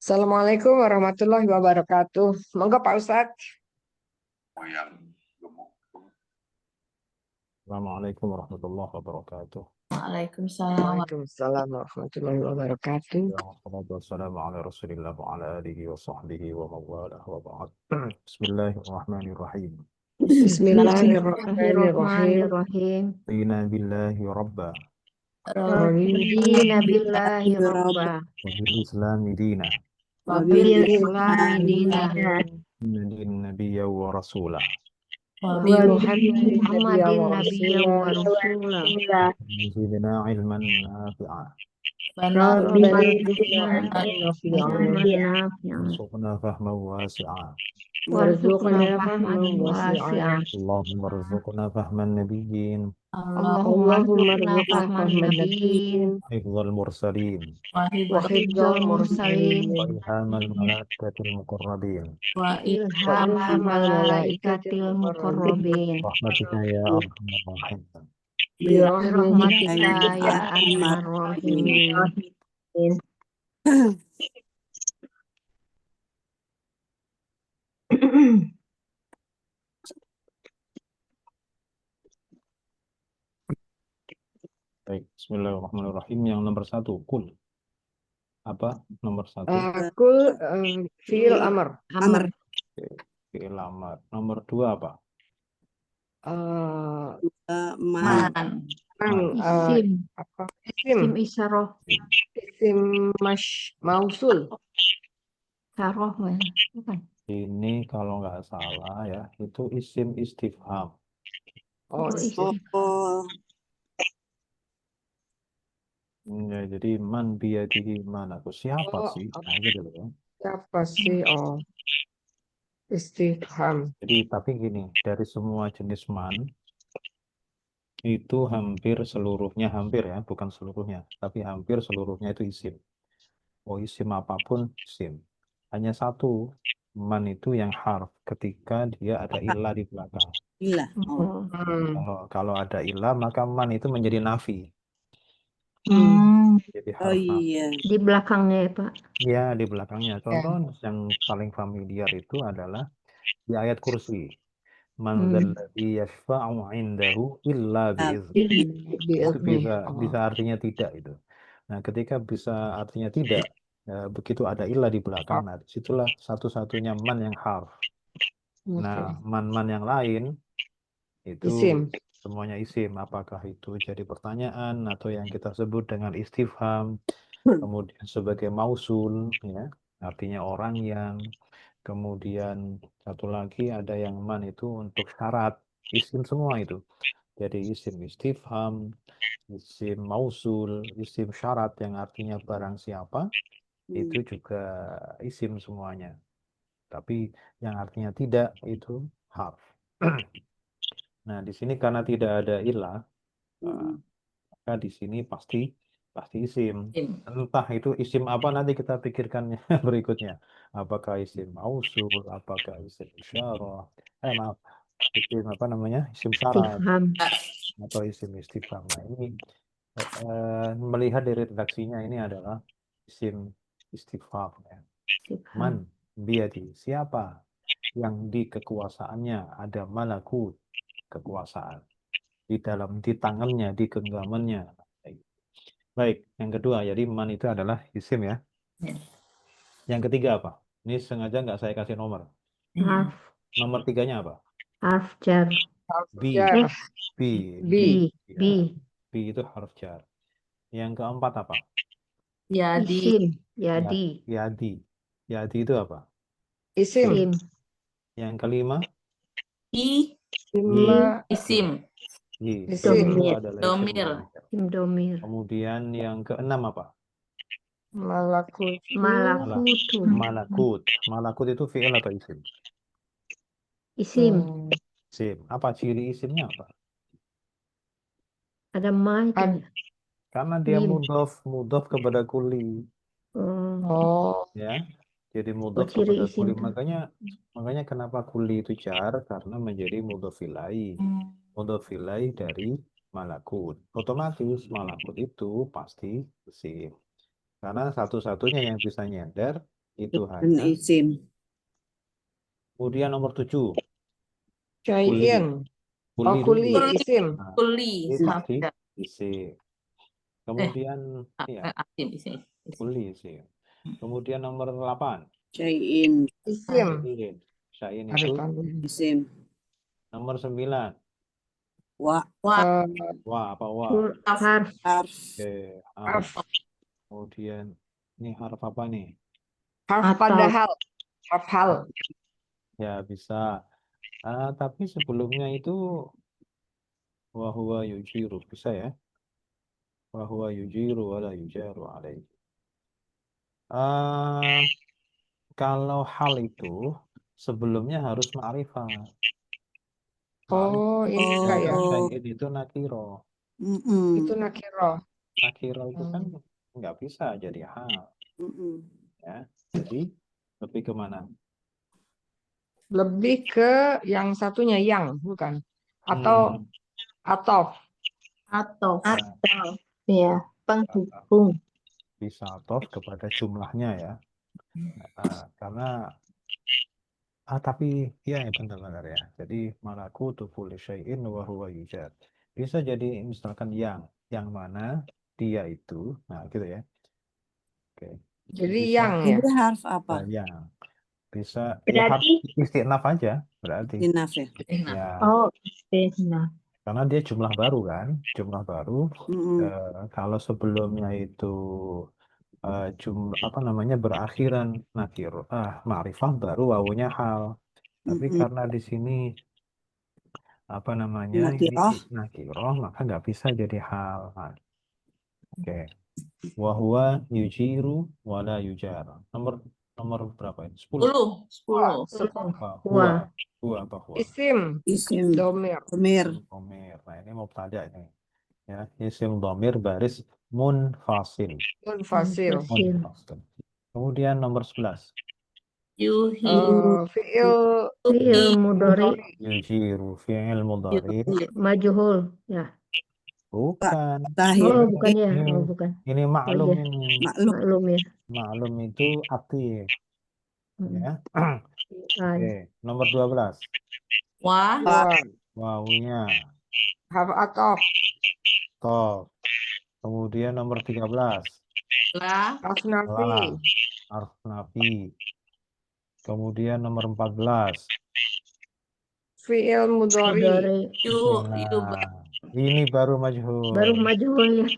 Assalamualaikum warahmatullahi wabarakatuh. Monggo Pak Ustadz. Assalamualaikum warahmatullahi wabarakatuh. Waalaikumsalam. Waalaikumsalam warahmatullahi wabarakatuh. Wassalamu ala Rasulillah wa ala alihi wa sahbihi wa mawalah wa ba'd. Bismillahirrahmanirrahim. Bismillahirrahmanirrahim. Rina billahi rabba Radina billahi rabba wa bil islami dina wa bil islami dina inna din nabiyya wa rasulah wa Wa bi Muhammadin Muhammadin nabiyya nabiyyan wa wa rasulah zidna ilman nafi'a Rabbana Rabbana zidna ilman nafi'a nafi'an warzuqna fahman wasi'a warzuqna warzuqna fahman fahman wasi'an. wasi'a. Allahumma rzuqna fahman nabiyyin Allahumma Allahumma rzuqna rzuqna fahman fahman nabiyyin hifdzal mursalin wa wa hifdzal hifdzal mursalin wa mursalin ilhamal malaikatil muqarrabin wa wa ilhamal ilhamal malaikatil malaikatil muqarrabin. muqarrabin rahmatika ya arhamar rahimin. Bi rahmatika birahmatika ya ya arhamar rahimin. rahimin. Baik, bismillahirrahmanirrahim. Yang nomor 1, kul. Apa nomor 1? Kul fi'il amr. Amr. Fi'il amar. Nomor 2 apa? Man. Isim. Apa? Isim isyarah. Isim mausul. Isyarah bukan. Ini kalau nggak salah ya, itu isim istifham. Oh, isim. Ya, jadi man biyadihi man. Aku siapa sih? Nah, gitu loh. Siapa sih? Oh, istifham. Jadi tapi gini, dari semua jenis man itu hampir seluruhnya, hampir ya, bukan seluruhnya, tapi hampir seluruhnya itu isim. Oh, isim apapun isim. Hanya satu man itu yang harf ketika dia ada ilah di belakang. Ilah. Kalau ada ilah maka man itu menjadi nafi. Jadi harf nafi. Di belakangnya ya Pak. Ya, di belakangnya. Contoh yang paling familiar itu adalah di ayat kursi. Man dzalladzi yashfa'u 'indahu illa bi'idznih. Itu bisa artinya tidak itu. Nah, ketika bisa artinya tidak, begitu ada ilah di belakang, nah disitulah satu-satunya man yang harf. Nah, man-man yang lain itu Isim. semuanya isim. Apakah itu jadi pertanyaan atau yang kita sebut dengan istifham, kemudian sebagai mausul, ya, artinya orang yang, kemudian satu lagi ada yang man itu untuk syarat, isim semua itu. Jadi isim istifham, isim mausul, isim syarat yang artinya barang siapa, itu juga isim semuanya. Tapi yang artinya tidak itu harf. Nah, di sini karena tidak ada ilah, maka di sini pasti isim. Entah itu isim apa nanti kita pikirkannya berikutnya. Apakah isim mausul, apakah isim isyarah, maaf, isim apa namanya? Isim syarat atau isim istifham. Nah, ini melihat dari redaksinya ini adalah isim istifham ya. Man biyadi, siapa yang di kekuasaannya ada malakut, kekuasaan di tangannya, di genggamannya. Baik, yang kedua, jadi man itu adalah isim ya. Yang ketiga apa? Ini sengaja nggak saya kasih nomor. Nomor 3-nya apa? Harf jar. B. B itu harf jar. Yang keempat apa? Isim. Yadi. Yadi itu apa? Isim. Yang kelima? Isim. Isim itu adalah isim Domir. Kemudian yang keenam apa? Malakut itu fi'il atau isim? Isim. Isim. Apa ciri isimnya apa? Ada ma itu. Karena dia mudhof kepada kuli. Ya. Jadi mudhof kepada kuli. Makanya kenapa kuli itu jar? Karena menjadi mudhof ilaihi. Mudhof ilaihi dari malakut. Otomatis malakut itu pasti isim. Karena satu-satunya yang bisa nyender Itu Dan hanya. isim. Kemudian nomor 7. Syai'in. Kuli Oh, dulu. kuli, isim. Nah, Kuli. ini Maaf, pasti ya. isim. Kemudian ya, Asim di sini. kuli isim. Kemudian nomor 8. Syai'in. Isim. Syai'in. Syai'in Harus itu tanwin. Isim. nomor 9. Wa. Wah, Wah, apa wah? Harf. Harf. Oke, harf. kemudian ini harf apa nih? Harf Atau. padahal. Harf hal. Ya bisa. Tapi sebelumnya itu wa huwa yujiru bisa ya? Wa huwa yujiru wala yujaru alaihi. Kalau hal itu sebelumnya harus ma'rifah. Oh, ini enggak ya? Syai'in itu nakiro. Mm-mm. Itu nakiro. Nakiro itu kan nggak bisa jadi hal. Mm-mm. Ya. Jadi lebih kemana? Lebih ke yang satunya yang, bukan? Atau atof. Atau. Ya, Ya, penghubung. bisa atof kepada jumlahnya ya. Karena tapi ya benar-benar ya. Jadi malaku kulli syai'in wa huwa yujad. Bisa jadi misalkan yang mana dia itu. Nah, gitu ya. Oke. Jadi Bisa yang ya. Jadi harf apa? yang. Bisa ya harus istinaf aja berarti. Inaf ya. Ya, Oh, nah. karena dia jumlah baru kan. Jumlah baru. Mm-mm. Kalau sebelumnya itu jumlah apa namanya berakhiran nakir ma'rifah baru wawunya hal. Tapi Mm-mm. karena di sini apa namanya ini Nakirah. nakiroh maka nggak bisa jadi hal. Nah, oke. Wahwa yujiru wala yujar. Nomor berapa ini? 10. 10. 10. Huwa. Huwa apa huwa? Isim. Isim. Domir. Domir. Domir. Nah, ini mubtada ini. Ya, isim domir baris munfasil. Munfasil. Munfasil. Kemudian nomor 11. Yuhi. Fi'il Fi'il mudhari Yujiru fi'il mudhari. majhul. Ya. Bukan. Tahir. Oh, bukan ya. Ini, Oh, bukan. ini maklum iya. ini. Maklum. Maklum ya. Maklum itu aktif. Ya. Ah, Oke, nomor 12. Wah. Wawunya. harf atof. Top. Kemudian nomor 13. La. Harf nafi. La. Harf nafi. Kemudian nomor 14. Fi'il mudhari. mudhari. Nah, ini baru majhul. Baru majhul ya.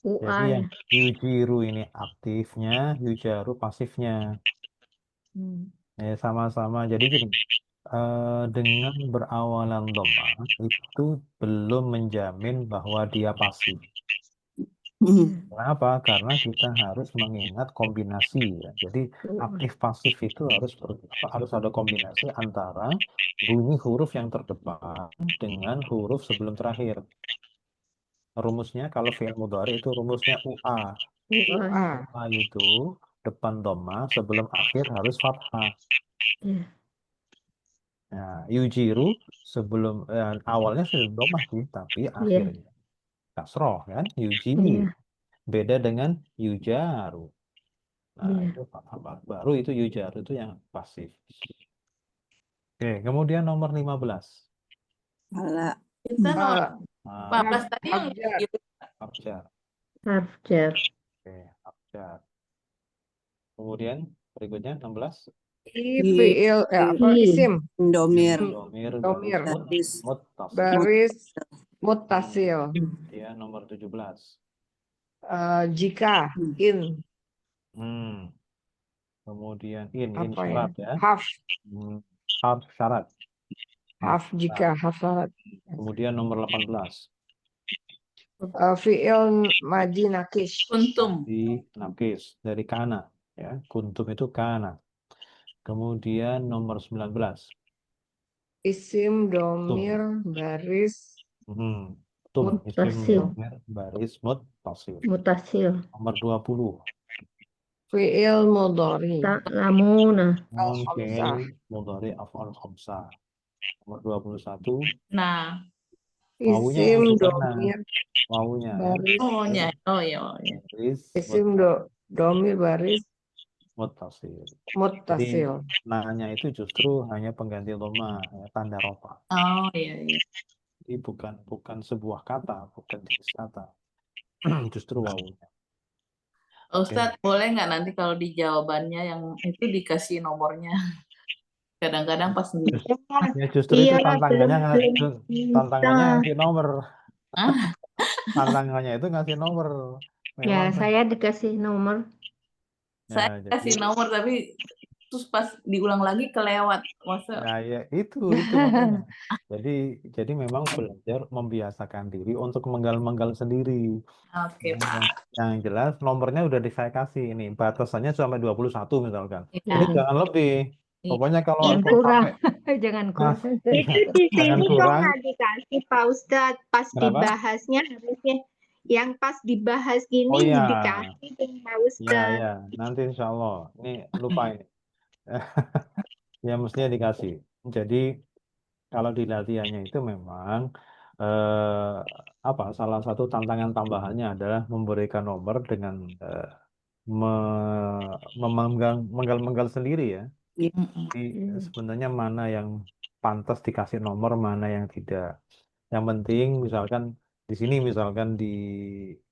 Jadi yang yujiru ini aktifnya, yujaru pasifnya. Sama-sama. Jadi gini, dengan berawalan dhamma itu belum menjamin bahwa dia pasif. Kenapa? Karena kita harus mengingat kombinasi ya. Jadi aktif pasif itu harus ada kombinasi antara bunyi huruf yang terdepan dengan huruf sebelum terakhir. Rumusnya kalau fi'il mudhari itu rumusnya UA. UA itu depan dhamma sebelum akhir harus fathah. Nah, yujiru sebelum awalnya sudah dhamma sih, tapi akhirnya kasroh kan, yujiru. Beda dengan yujaru. Nah, itu baru itu yujaru itu yang pasif. Oke, kemudian nomor 15. Ala. Kita nomor 14 tadi yang Abjar. Abjar. Oke, abjar. Kemudian berikutnya 16. Fi'il isim. Domir. Domir. Muttasil. Baris muttasil. Ya, nomor 17. Jika in. Kemudian in Apa syarat ya. Haf. Haf syarat. Haf jika haf syarat. Kemudian nomor 18. Fi'il madi nakis. kuntum. Di nakis dari kana ya. Kuntum itu kana. Kemudian nomor 19. Isim domir baris isim domir baris muttasil. Nomor 20. Fi'il mudhari. Ta'lamuna. Fi'il mudhari af'al khamsah. Nomor 21. Nah. Isim domir. Wawunya baris. Oh ya. Baris Isim domir baris Muttasil. Jadi Muttasil. nanya itu justru hanya pengganti dhamma, ya, tanda rofa. Oh iya iya. Jadi bukan sebuah kata, bukan jenis kata. Justru wawunya. Ustadz, boleh nggak nanti kalau di jawabannya yang itu dikasih nomornya? Kadang-kadang pas Ya justru itu Iya, tantangannya belum bisa. tantangannya ngasih nomor. ah, Tantangannya itu ngasih nomor. Ya, Memang saya dikasih nomor. saya ya kasih jadi nomor tapi terus pas diulang lagi kelewat. Masa ya itu makanya. Jadi memang belajar membiasakan diri untuk menggal-menggal sendiri. oke Nah, Pak. yang jelas nomornya udah saya kasih ini batasannya sampai 21 misalkan. Jadi Iya. jangan lebih. Iya. Pokoknya kalau Jangan kalau kurang. sampai Jangan nah, kurang. Itu di jangan sini kok kurang. nggak dikasih Pak Ustadz. Pas Kenapa? dibahasnya harusnya yang pas dibahas Oh gini iya, dikasih tuh Pak ya Ustadz. ya. Nanti insya Allah. Ini lupa ini. Ya mestinya dikasih. Jadi kalau di latihannya itu memang salah satu tantangan tambahannya adalah memberikan nomor dengan menggal-menggal sendiri ya. Mm-mm. Jadi sebenarnya mana yang pantas dikasih nomor, mana yang tidak. Yang penting misalkan di sini misalkan di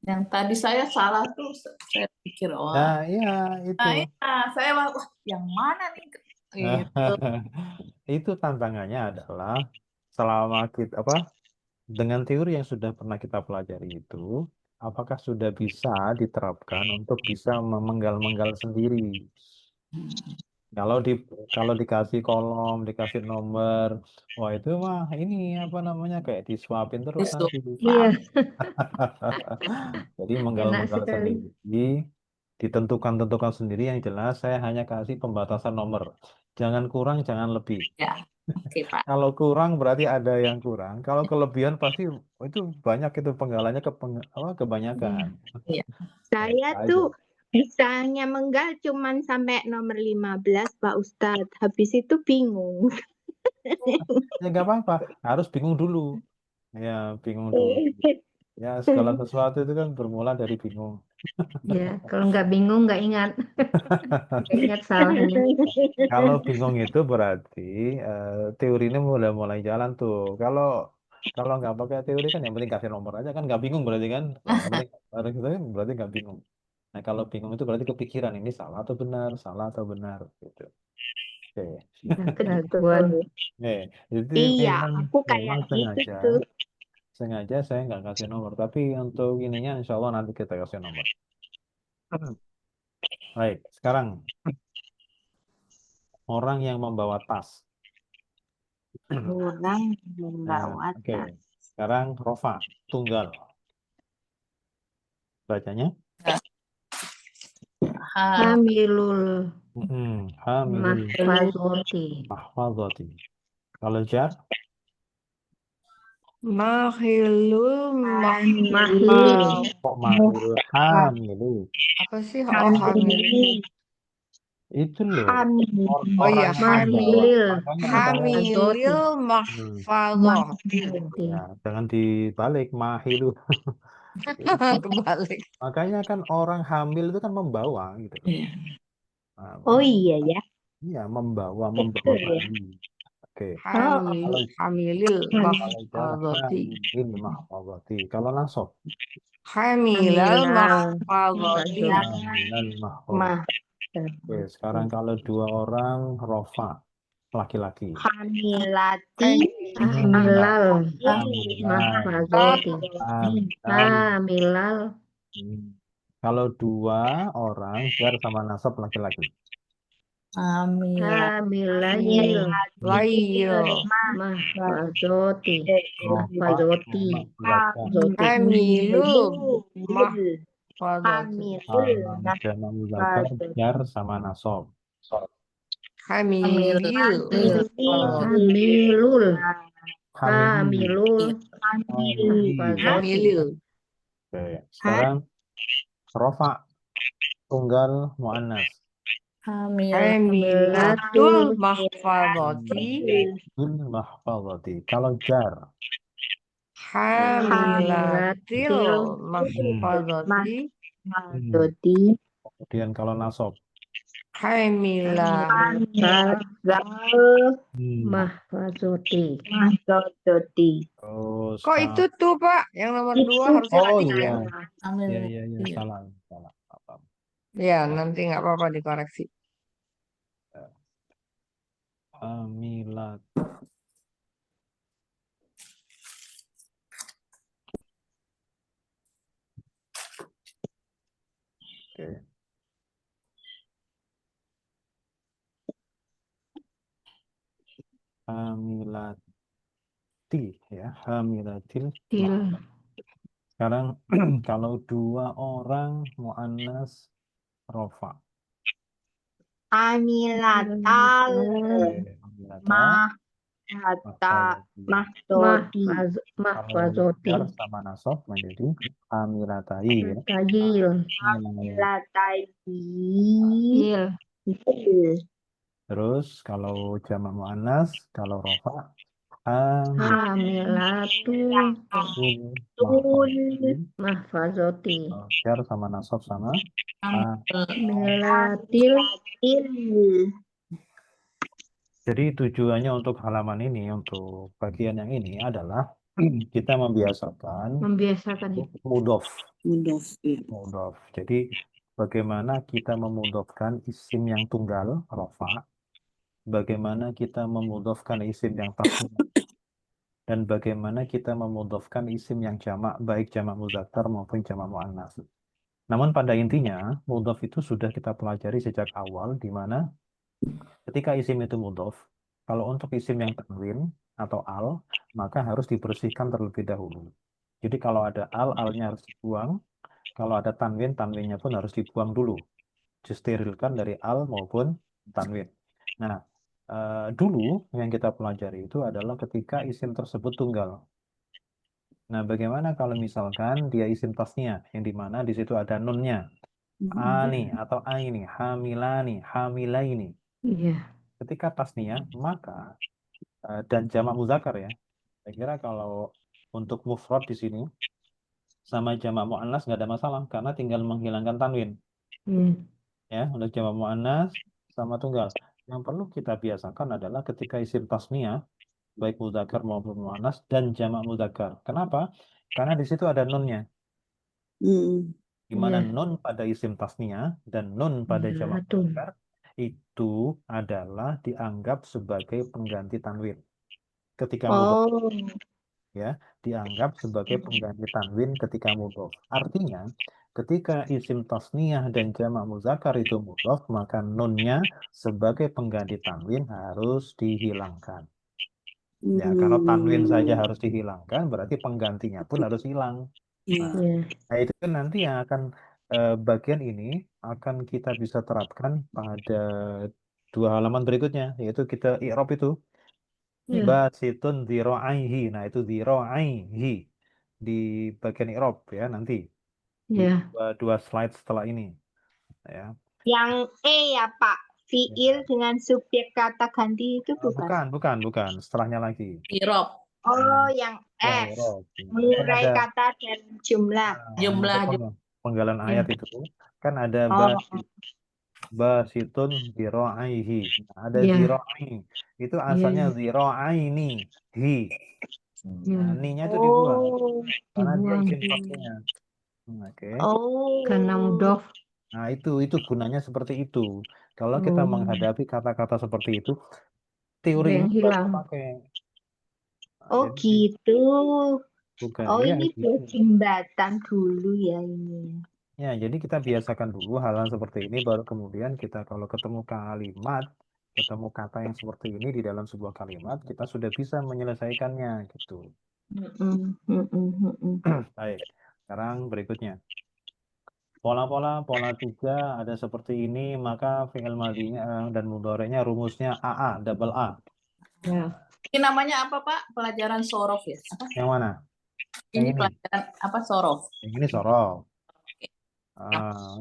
Yang tadi saya salah tuh saya pikir wah. nah iya itu. Nah, iya, saya wah yang mana nih? Gitu. Itu tantangannya adalah selama kita dengan teori yang sudah pernah kita pelajari itu, apakah sudah bisa diterapkan untuk bisa memenggal-menggal sendiri? Kalau kalau dikasih kolom, dikasih nomor, wah itu mah ini apa namanya kayak disuapin terus Justru nanti. Iya, Jadi enak menggal-menggal sekali. sendiri, ditentukan sendiri yang jelas. Saya hanya kasih pembatasan nomor. Jangan kurang, jangan lebih. ya. Oke Pak. Kalau kurang berarti ada yang kurang. Kalau kelebihan pasti itu banyak itu penggalannya kebanyakan. Iya. Saya Itu aja. tuh bisanya menggal cuman sampai nomor 15 Pak Ustadz. Habis itu bingung. Ya nggak apa-apa, harus bingung dulu. Ya bingung dulu. Ya segala sesuatu itu kan bermula dari bingung. Ya, kalau nggak bingung, nggak ingat. Nggak ingat salahnya. Kalau bingung itu berarti teori ini mulai jalan tuh. Kalau nggak pakai teori kan yang penting kasih nomor aja kan nggak bingung berarti kan. Nah, yang penting harus itu kan berarti nggak bingung. Nah kalau bingung itu berarti kepikiran ini salah atau benar gitu. Oke. Nah, ketipuan. Jadi Iya, aku memang kayak gitu tuh. sengaja saya nggak kasih nomor. Tapi untuk ininya insya Allah nanti kita kasih nomor. Baik, sekarang orang yang membawa tas. Orang Nah, membawa oke. tas. Sekarang rofa, tunggal. Bacanya? Hamilul Hamilul mahfazoti. mahfazati. Kalau jar, Mahilul Mahil. kok mahilul hamilu. apa sih hamil? Itu loh. Hamil. Oh iya, Orang yang membawa. Hamil. Makanya Hamilil mahfazoh. ya, jangan dibalik mahilu. Kebalik. Makanya kan orang hamil itu kan membawa gitu. Iya. Nah, Oh iya ya. iya membawa Betul ya. bayi. Oke. Hamilil Kalau jar mahfazoti. hamil mahfazati. Kalau nasab Hamilal Hamilal mahfazoti. hamilan mahfazati. Oke, sekarang kalau dua orang rofa laki-laki. Hamilati. Hamilal Hamilan. mahfazoti. Hamilan. Hamilal Kalau dua orang jar sama nasab laki-laki. hamilayil Lail. mahfazoti. Rofa Mahfazoti. muzakkar. Hamilul mahfazoti. Hamil. Jamak muzakkar jar sama nasab. Hamilil Hamilul. Hamilul. Hamilul mahfazoti. Hamilil. Oke, sekarang rofa tunggal muannas. Hamilatul mahfazoti. Bil mahfazati. Kalau jar Hamilatil mahfazoti. Hamilati. kemudian kalau nasab Hai Mila. Gal Mahfazoti. Mahfazoti. Terus Kok itu tuh Pak? Yang nomor 2 Itu harusnya oh tiga. iya, Ambil. iya, Iya. salah, apa. Ya, nanti nggak apa-apa dikoreksi. Amilat. Oke. Hamilati ya, hamilatil. Til. Sekarang kalau 2 orang muannas rofa. Amilatal Hamilata, mahfazoti. Mahfazoti. Kalau jar sama nasab menjadi hamilatai ya. Tajil. Milatai. Il. Terus kalau jamak muannas, kalau rofa Hamilatu. Mahfazoti. jar sama nasab sama Milatil. Jadi tujuannya untuk halaman ini, untuk bagian yang ini adalah kita membiasakan Membiasakan ya. mudhof. Mudof. Ya. Mudhof. Jadi bagaimana kita memudhofkan isim yang tunggal, rofa, bagaimana kita memudhofkan isim yang tasniah, dan bagaimana kita memudhofkan isim yang jamak, baik jamak muzakkar maupun jamak muannas. Namun pada intinya, mudhof itu sudah kita pelajari sejak awal, di mana ketika isim itu mudhof, kalau untuk isim yang tanwin atau al, maka harus dibersihkan terlebih dahulu. Jadi kalau ada al, alnya harus dibuang. Kalau ada tanwin, tanwinnya pun harus dibuang dulu. Disterilkan dari al maupun tanwin. Nah, dulu yang kita pelajari itu adalah ketika isim tersebut tunggal. Nah, bagaimana kalau misalkan dia isim tasniah, yang dimana di situ ada nunnya. Ani atau aini, hamilani, hamilaini. Iya. Ketika tasniah, maka dan jamak muzakkar ya. Saya kira kalau untuk mufrad di sini sama jamak muannas nggak ada masalah karena tinggal menghilangkan tanwin. Iya. Ya, untuk jamak muannas sama tunggal. Yang perlu kita biasakan adalah ketika isim tasniah baik muzakkar maupun muannas dan jamak muzakkar. Kenapa? Karena di situ ada nunnya. Di mana Iya. nun pada isim tasniah dan nun pada jamak Milatun. muzakkar itu adalah dianggap sebagai pengganti tanwin. Ketika mudhof Oh, ya, dianggap sebagai pengganti tanwin ketika mudhof. Artinya, ketika isim tasniyah dan jamak muzakkar itu mudhof, maka nunnya sebagai pengganti tanwin harus dihilangkan. Ya, kalau tanwin saja harus dihilangkan, berarti penggantinya pun harus hilang. Iya. Iya. Nah, itu kan nanti yang akan bagian ini akan kita bisa terapkan pada 2 halaman berikutnya, yaitu kita i'rab itu. Iya. Basitun dhiro'aihi. Nah, itu dhiro'aihi di bagian i'rab ya nanti. Di Iya. dua slide setelah ini ya. yang ya Pak. Fiil dengan subjek kata ganti itu bukan? Bukan. Setelahnya lagi. Oh, Irob. yang Ya, F. i'rab. Kan Mengurai ada kata dan jumlah. Jumlah, untuk penggalan ayat itu kan ada Oh, basitun dhiro'aihi. Nah, ada Iya. dhiro'ai. Itu asalnya Iya. dhiro'aini hi. Iya. Nah, ni-nya itu dibuang oh, karena dia Dibuang. isim tasniah. Oke. oh. Karena mudhof. Nah, itu gunanya seperti itu. Kalau kita Oh. menghadapi kata-kata seperti itu, teori Ada yang ini baru hilang. pakai. Nah, Oh jadi gitu. bukan. Oh, Iya, ini gitu. buat jembatan dulu ya ini. Ya, jadi kita biasakan dulu hal-hal seperti ini, baru kemudian kita kalau ketemu kalimat, ketemu kata yang seperti ini di dalam sebuah kalimat, kita sudah bisa menyelesaikannya gitu. Baik, sekarang berikutnya. Pola 3 ada seperti ini, maka fi'il madhinya dan mudhari'nya rumusnya AA, double A. Ya. Ini namanya apa Pak? Pelajaran sorof ya? Apa? Yang mana? Ini Yang ini. pelajaran apa sorof? Yang ini sorof.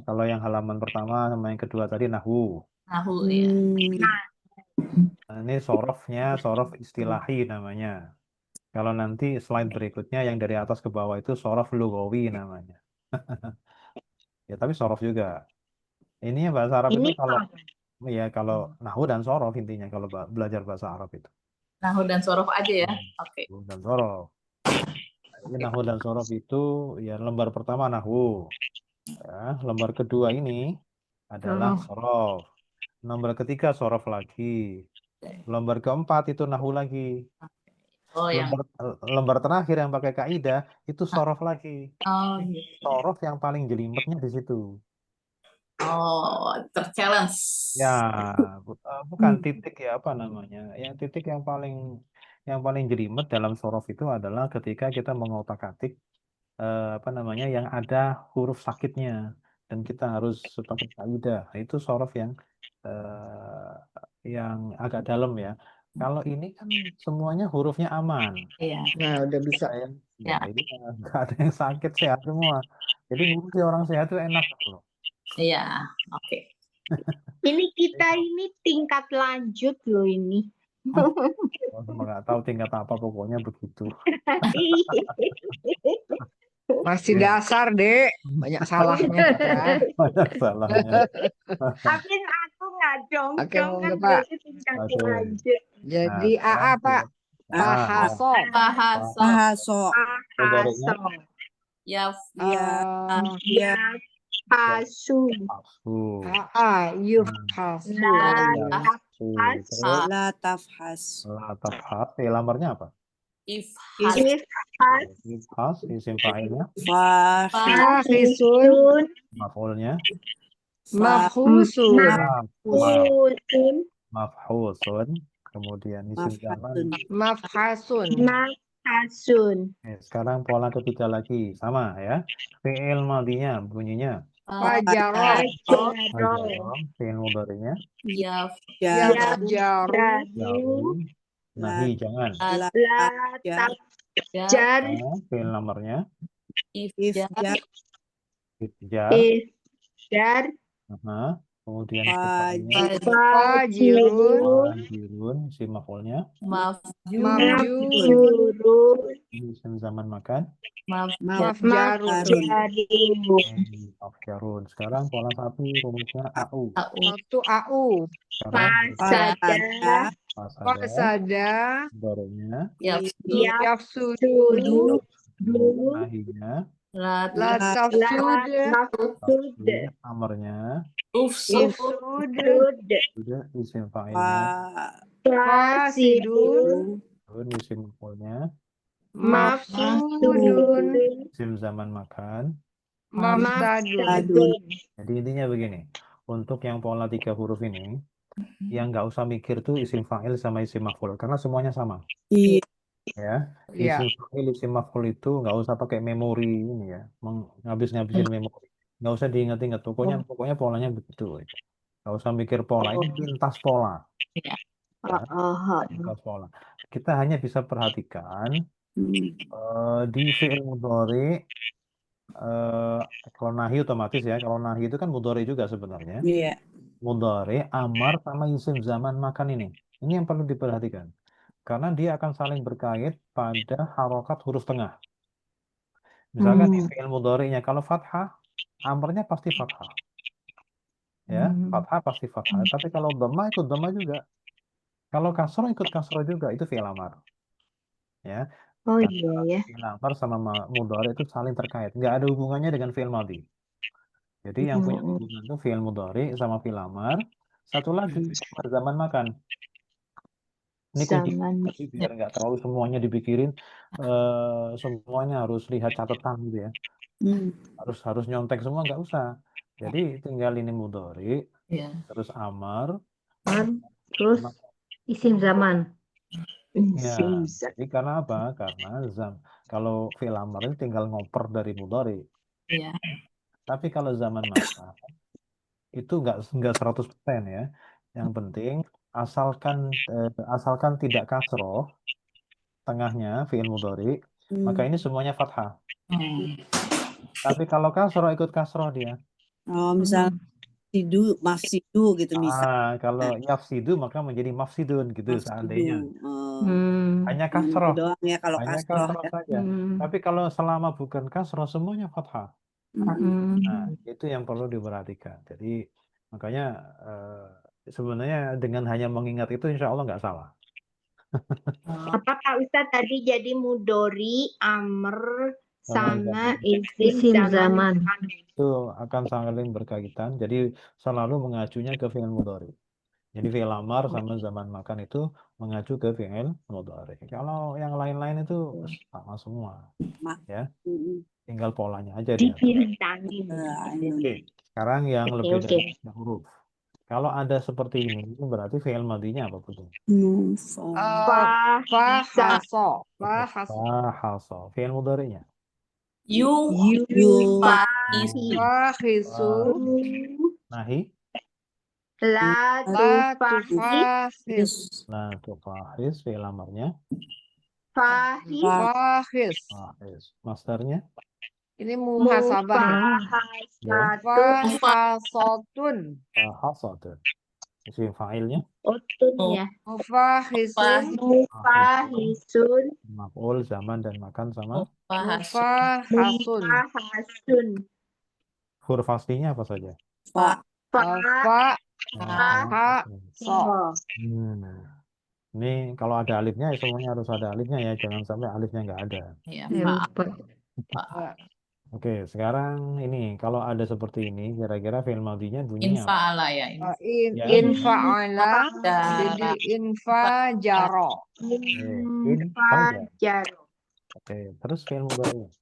Kalau yang halaman pertama sama yang kedua tadi nahwu. Nahu ya. Nah, ini sorofnya, sorof istilahi namanya. Kalau nanti slide berikutnya yang dari atas ke bawah itu sorof lugawi namanya. Ya, tapi sorof juga. Ini yang bahasa Arab Ini itu kalau ya kalau nahwu dan sorof intinya kalau belajar bahasa Arab itu. Nahwu dan sorof aja ya. Oke. Nahwu dan sorof. Ini nahwu dan sorof itu ya lembar pertama nahwu. Ya, lembar kedua ini adalah sorof. Lembar ketiga sorof lagi. Lembar keempat itu nahwu lagi. Oh, yang Lembar terakhir yang pakai kaidah itu sorof lagi. gitu. Sorof yang paling jelimetnya di situ. Oh, terchallenge. Ya, bukan titik ya apa namanya? Ya titik yang paling jelimet dalam sorof itu adalah ketika kita mengotak-atik apa namanya yang ada huruf sakitnya dan kita harus pakai kaidah. Nah, itu sorof yang agak dalam ya. Kalau ini kan semuanya hurufnya aman. Iya. Nah, udah bisa. Ya, ini nggak ada yang sakit, sehat semua. Jadi ngurusi orang sehat itu enak loh. Iya, oke. Ini kita ini tingkat lanjut loh ini. Nggak tahu tingkat apa pokoknya begitu. Masih dasar, Dek. Banyak salahnya kita. Banyak salahnya. Tapi aku nggak dong, Oke, kan monggo, Pak. berarti tingkat Oke. lanjut. Jadi Nah, AA, Pak. Bahaso. Bahasa Bahaso. Mudhari'nya Aso, ya ya, pasu, Asu. AA, yufhasu. la, Terus La tafhas. la tafhas. Lambarnya apa? ifhas ifhas, Ifhas, isim fa'ilnya. Fah. Fahisun. Maf'ulnya. Mafhusun. usun, Mafhusun. Kemudian isim zaman. Mafhatun. Mafhasun. makasun, Sekarang pola ketiga lagi. Sama ya. Fi'il madinya bunyinya. Fajarot. fajaro, Fi'il mudhari'nya. ya Yafjaru. Jaru. Nahi jangan. la, ya tabjar, Fi'il nomornya. ifja Ifjar. ifjar, Aha. Kemudian Fajir. Fajirun. Fajirun, isim maf'ulnya. mafjur mafjurun, Isim zaman makan. Mafjarun. mafjarun, Afjarun. Sekarang pola satu rumusnya AU. Satu AU. Sekarang fasada, pasada. Fasada. Barunya. Yafsudu. Nahinya. la La tafsud. mafsud, Amarnya. ufsud Ifsud. Sudah isim fa'ilnya. Fasidun. Isim maf'ulnya. Mafsudun. Isim zaman makan. Mafsadun. Jadi intinya begini, untuk yang pola 3 huruf ini, yang nggak usah mikir tuh isim fa'il sama isim maf'ul, karena semuanya sama. Iya. Ya, Iya. isim fa'il, isim maf'ul itu nggak usah pakai memori ini ya, ngabis-ngabisin memori, nggak usah diingat-ingat, pokoknya polanya begitu. Nggak usah mikir pola, ini lintas pola. Lintas pola. Kita hanya bisa perhatikan di fi'il mudhari. Kalau nahi otomatis ya, kalau nahi itu kan mudhari juga sebenarnya. Iya. Mudhari, amar sama isim zaman makan ini yang perlu diperhatikan karena dia akan saling berkait pada harokat huruf tengah. Misalkan di fi'il mudhari'nya kalau fathah, amarnya pasti fathah ya, fathah pasti fathah, tapi kalau dhamma ikut dhamma juga, kalau kasroh ikut kasroh juga, itu fi'il amar ya. Oh iya ya. Fi'il amar sama mudhari itu saling terkait, nggak ada hubungannya dengan fi'il madhi. Jadi yang punya hubungan itu fi'il mudhari sama fi'il amar. Satu lagi zaman makan. Ini kunci biar nggak terlalu semuanya dipikirin, semuanya harus lihat catatan gitu ya. Harus nyontek semua, nggak usah. Jadi tinggal ini mudhari, terus amar, Terus isim zaman. ya. Jadi karena apa? Karena kalau fi'il amar itu tinggal ngoper dari mudhari. Iya. Tapi kalau zaman makan itu nggak 100% ya. Yang penting asalkan tidak kasroh tengahnya fi'il mudhari, maka ini semuanya fathah. Tapi kalau kasroh ikut kasroh dia. Oh, misal mafsidu gitu misal. Kalau yafsidu maka menjadi mafsidun gitu seandainya. Hanya Itu kasroh. doang ya kalau Hanya kasroh kasroh ya. saja. Tapi kalau selama bukan kasroh semuanya fathah. Nah, itu yang perlu diperhatikan. Jadi makanya sebenarnya dengan hanya mengingat itu insya Allah nggak salah. Apa Pak Ustadz tadi jadi mudori, amr, sama Isim zaman. Itu akan saling berkaitan. Jadi selalu mengacunya ke fi'il mudhari. Jadi fi'il amar sama zaman makan itu mengacu ke fi'il mudhari. Kalau yang lain-lain itu sama semua. Ya, tinggal polanya aja dia. dipintangin. Oke, sekarang yang Oke, lebih oke. dari huruf. Kalau ada seperti ini, itu berarti fi'il madinya apa putih? Fahaso. Fahaso. Fi'il mudhari'nya. Yufahisu. Fahisu. Nahi. La La tufahis. tufahis. Nah, tufahis. Fi'il amarnya. Fahis. Fahis. Fahis. Masdarnya. Ini muhasabah. Mufahasatun. Fahasotun. Fahasatun. Isim fa'ilnya. Otun ya. Mufahisun. Mufahisun. Maf'ul, zaman dan makan sama. Mufahasun. Mufahasun. Mufahasun. Huruf aslinya apa saja? Fa. Fa. Ha. So. Ini kalau ada alifnya ya semuanya harus ada alifnya ya. Jangan sampai alifnya nggak ada. Ya, Ya, Pak. lupa. Oke, sekarang ini kalau ada seperti ini, kira-kira fi'il madinya bunyinya apa? Infa'ala ya. Ya. Infa'ala. Jadi infajaro. Fajar. Oke, terus fi'il mudhari'nya.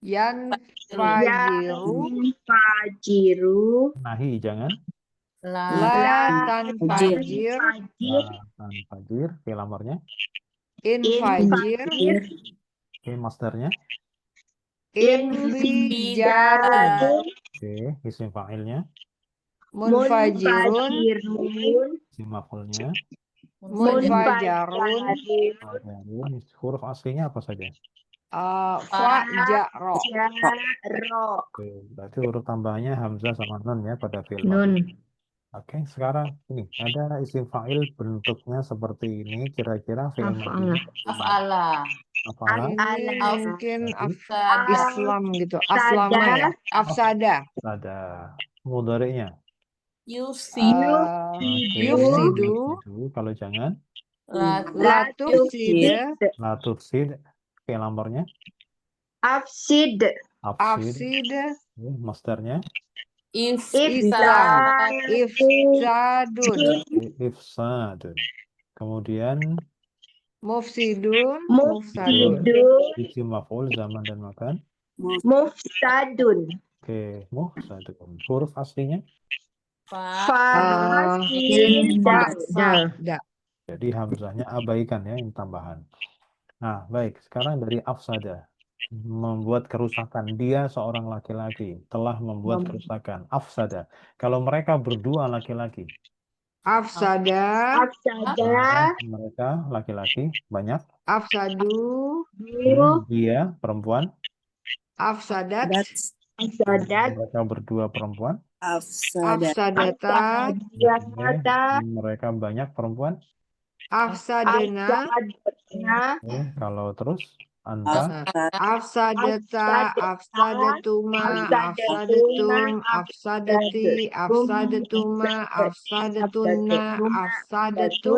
Yanfajiru. Fajiru. Nahi, jangan. La tanfajir. Tanfajir, fi'il amarnya. Infajir. Oke, masdarnya. Infijarun. Oke, isim fa'ilnya. Munfajirun. Isim maf'ulnya. Munfajarun. Fajarun. Huruf aslinya apa saja? Fajaro. Oke, berarti huruf tambahannya hamzah sama nun ya pada fi'il Nun. madhi. Oke, sekarang ini ada isim fa'il bentuknya seperti ini. Kira-kira fi'il madhinya Af'ala. Af'ala. Ini mungkin Afsada. Islam gitu. Aslama ya. Afsada. Ada mudhari'nya. Yusidu. Oke, Yufsidu. kalau jangan La tufsida. la tufsid, fi'il amarnya. Afsid. Afsid. Afsid. Masdarnya. Islam. Ifsadun. Ifsadun. Kemudian Mufsidun. Mufsidun. isim maf'ul zaman dan makan. Mufsadun. Oke, muhsadun. Huruf aslinya. Infasada. Jadi hamzahnya abaikan ya, ini tambahan. Nah, baik. Sekarang dari afsada. Membuat kerusakan. Dia seorang laki-laki. Telah membuat kerusakan. Afsada. Kalau mereka berdua laki-laki. Afsada. Afsada. Mereka laki-laki. Banyak. Afsadu. Dia perempuan. Afsadat. Afsadat. Mereka berdua perempuan. Afsadata. Mereka banyak perempuan. Afsadena. Kalau terus anta. Afsadata. Afsadatuma. Afsadatum. Afsadati. Afsadatuma. Afsadatuna. Afsadatu.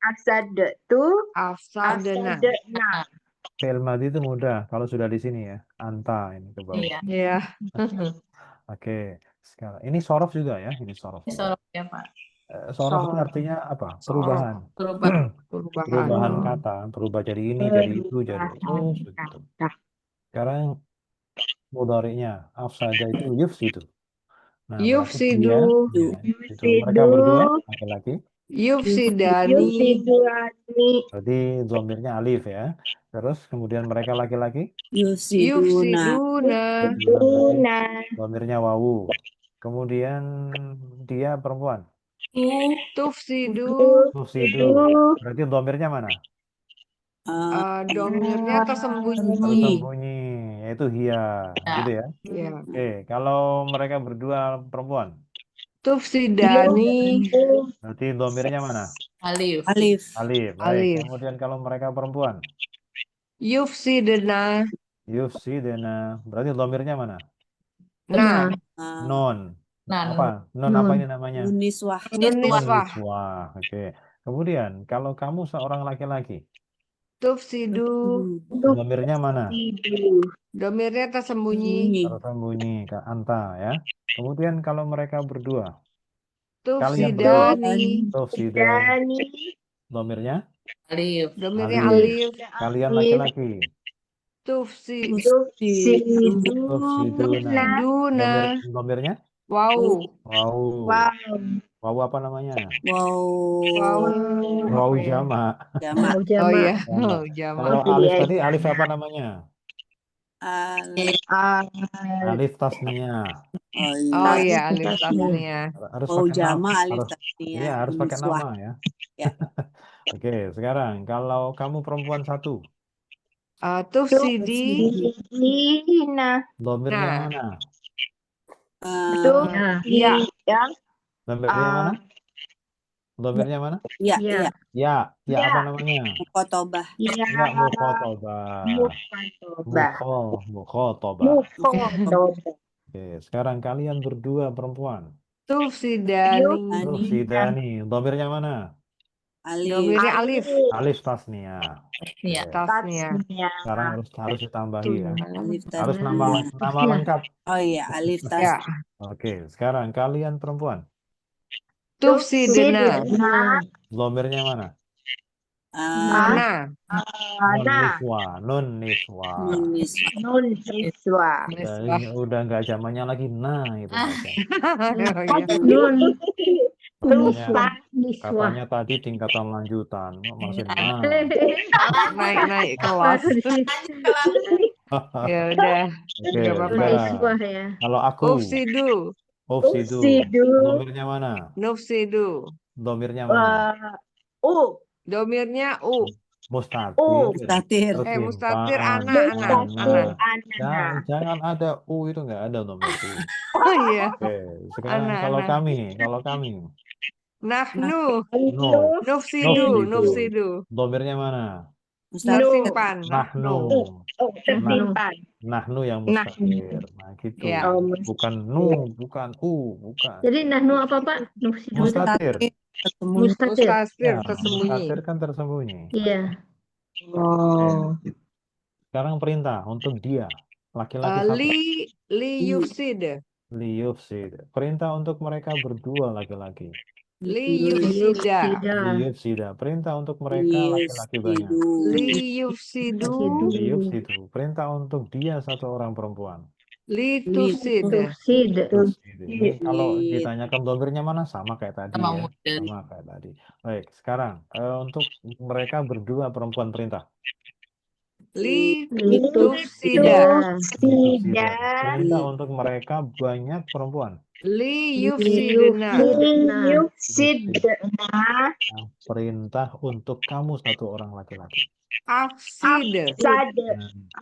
Afsadatu. Afsadena. Fi'il madhi itu mudah kalau sudah di sini ya. Anta ini ke bawah. Iya. Ya. Oke, sekarang ini sorof juga ya. Ini sorof. Ini sorof ya, Pak. Sorof itu artinya apa? Perubahan. Perubahan kata. Berubah jadi ini, jadi itu, jadi itu. Begitu. Sekarang mudhari'nya. Afsada itu yufsidu. Nah, Yufsidu. itu mereka berdua laki-laki. Yufsidani. Berarti dhamirnya alif ya. Terus kemudian mereka laki-laki. Yufsiduna. Dhamirnya wawu. Kemudian dia perempuan. Tufsidu. Berarti dhamirnya mana? Dhamirnya tersembunyi. Tersembunyi, yaitu hiya. Gitu ya. Ya. Oke, kalau mereka berdua perempuan. Tufsidani. Berarti dhamirnya mana? Alif. Baik. Kemudian kalau mereka perempuan. Yufsidna. Yufsidana. Berarti dhamirnya mana? Nah. Non. Nan. Apa? Nun apa Nun. ini namanya? Nun niswah. Nun Nun niswah. niswah. Oke. Kemudian kalau kamu seorang laki-laki, Tufsidu. domirnya mana? Domirnya tersembunyi. Tersembunyi, Kak Anta ya. Kemudian kalau mereka berdua, kalian Tufsidani. Tufsidani, domirnya Alif. Domirnya alif. alif. Kalian laki-laki, Tufsiduna. Tufsiduna. Domirnya? Wow. Wow. Wow apa namanya? Wow. Wow. Wow Apa ya? jamak. Jamak. Oh Jamak. iya. Jamak. Oh, jamak. Kalau alif tadi, alif apa namanya? Alif tasniah. Oh iya. Oh iya, alif Tasniah. tasniah. Harus Wow pakai nama. jama alif Harus, tasniah. iya, harus pakai Niswah. nama ya. Ya. Oke, sekarang kalau kamu perempuan satu, Tufsidina. domirnya Nah. mana? Ya. Ya. Domirnya mana? Domirnya mana? Ya, Ya. ya. Ya apa namanya? Mukhotobah. Ya, mukhotobah. Mukhotobah. Oke, sekarang kalian berdua perempuan. Tufsidani. Tufsidani, domirnya mana? Alif. Domirnya alif. Alif tasniah. Iya. Oke, Tasniah. sekarang harus ditambahi ya. Alif Harus tasniah. nama lengkap. Oh iya, alif Ya. tasniah. Oke, sekarang kalian perempuan. Tufsidina. Domirnya mana? Ana. Nun niswa. Nun niswah. Udah nggak zamannya lagi. Nah, itu saja. Nun. Katanya, katanya tadi tingkatan lanjutan. Masih nah. Naik kelas. Ya udah. Oke, Nggak apa-apa. sekarang Niswah ya. kalau aku, Ufsidu. domirnya mana? Nufsidu. Domirnya mana? Domirnya u. Mustatir. Mustatir. Mustatir Apaan? ana. Jangan ada u, itu nggak ada nomor u. Oh iya. Oke, sekarang Ana. kalau kami, Nahnu. no, Nufsidu. domirnya mana? Mustatir. Tersimpan. Nahnu. Nahnu yang mustatir. Nah, gitu. Ya. Bukan bukan bukan. Jadi nahnu apa Pak? Nufsidu. Mustatir. Mustatir. Mustastir Ya, tersembunyi. mustatir kan tersembunyi. Iya. Sekarang perintah untuk dia, laki-laki satu. Li yufsid. Liyufsid. Perintah untuk mereka berdua laki-laki. Li yufsida. Liyufsida. Perintah untuk mereka laki-laki banyak. Li yufsidu. Liyufsidu. Perintah untuk dia satu orang perempuan. Li tufsid. Ini kalau ditanyakan domirnya mana, sama kayak tadi Sama ya. model. Sama kayak tadi. Baik, sekarang untuk mereka berdua perempuan perintah. Li Tufsida. Liyufsida. Perintah untuk mereka banyak perempuan. Li yufsidna. Perintah untuk kamu satu orang laki-laki. Afsid.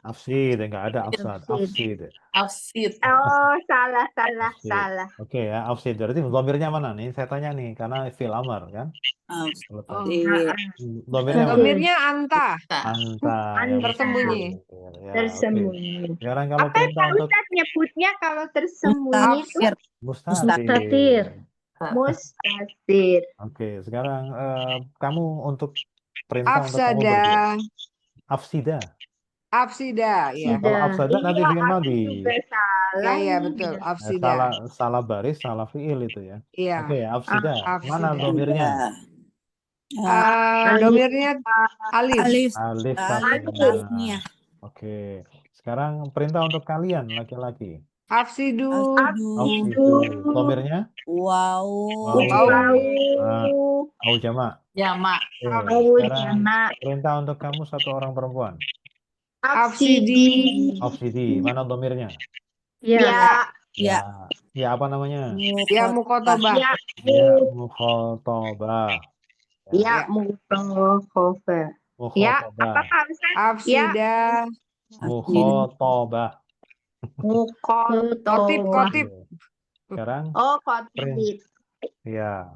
Afsid, enggak ada afsad. Afsid. Afsid. Afsid. Oke ya, afsid. Berarti domirnya mana nih? Saya tanya nih, karena fil amar kan. Oh. Domirnya mana? Domirnya anta. Anta. Yang Tersembunyi. Ya, oke. Sekarang kalau Apa yang perintah Pak untuk Ustadz nyebutnya kalau tersembunyi itu? mustatir. Mustasir. Oke, sekarang kamu untuk perintah untuk kamu berdua. Afsada. Afsida. Afsida. Ya. Kalau afsada nanti fi'il madhi. Juga salah. Ya betul. Afsida. Salah baris, salah fi'il itu ya. Iya. Oke, afsida. Afsida. Mana domirnya? Domirnya alif. Alif tasniah. Oke. Sekarang perintah untuk kalian laki-laki. Afsidu. Afsidu. Domirnya? Wow. Au jamak. Jamak. Sekarang perintah untuk kamu satu orang perempuan. Afsidi. Afsidi. Mana domirnya? Ya. Ya apa namanya? Ya mukotobah. Ya mukhotobah. Ya mukhotobah. Ya apa Pak Ustadz? Afsida. Mukhotobah. Kotip. Sekarang Kotip. ya.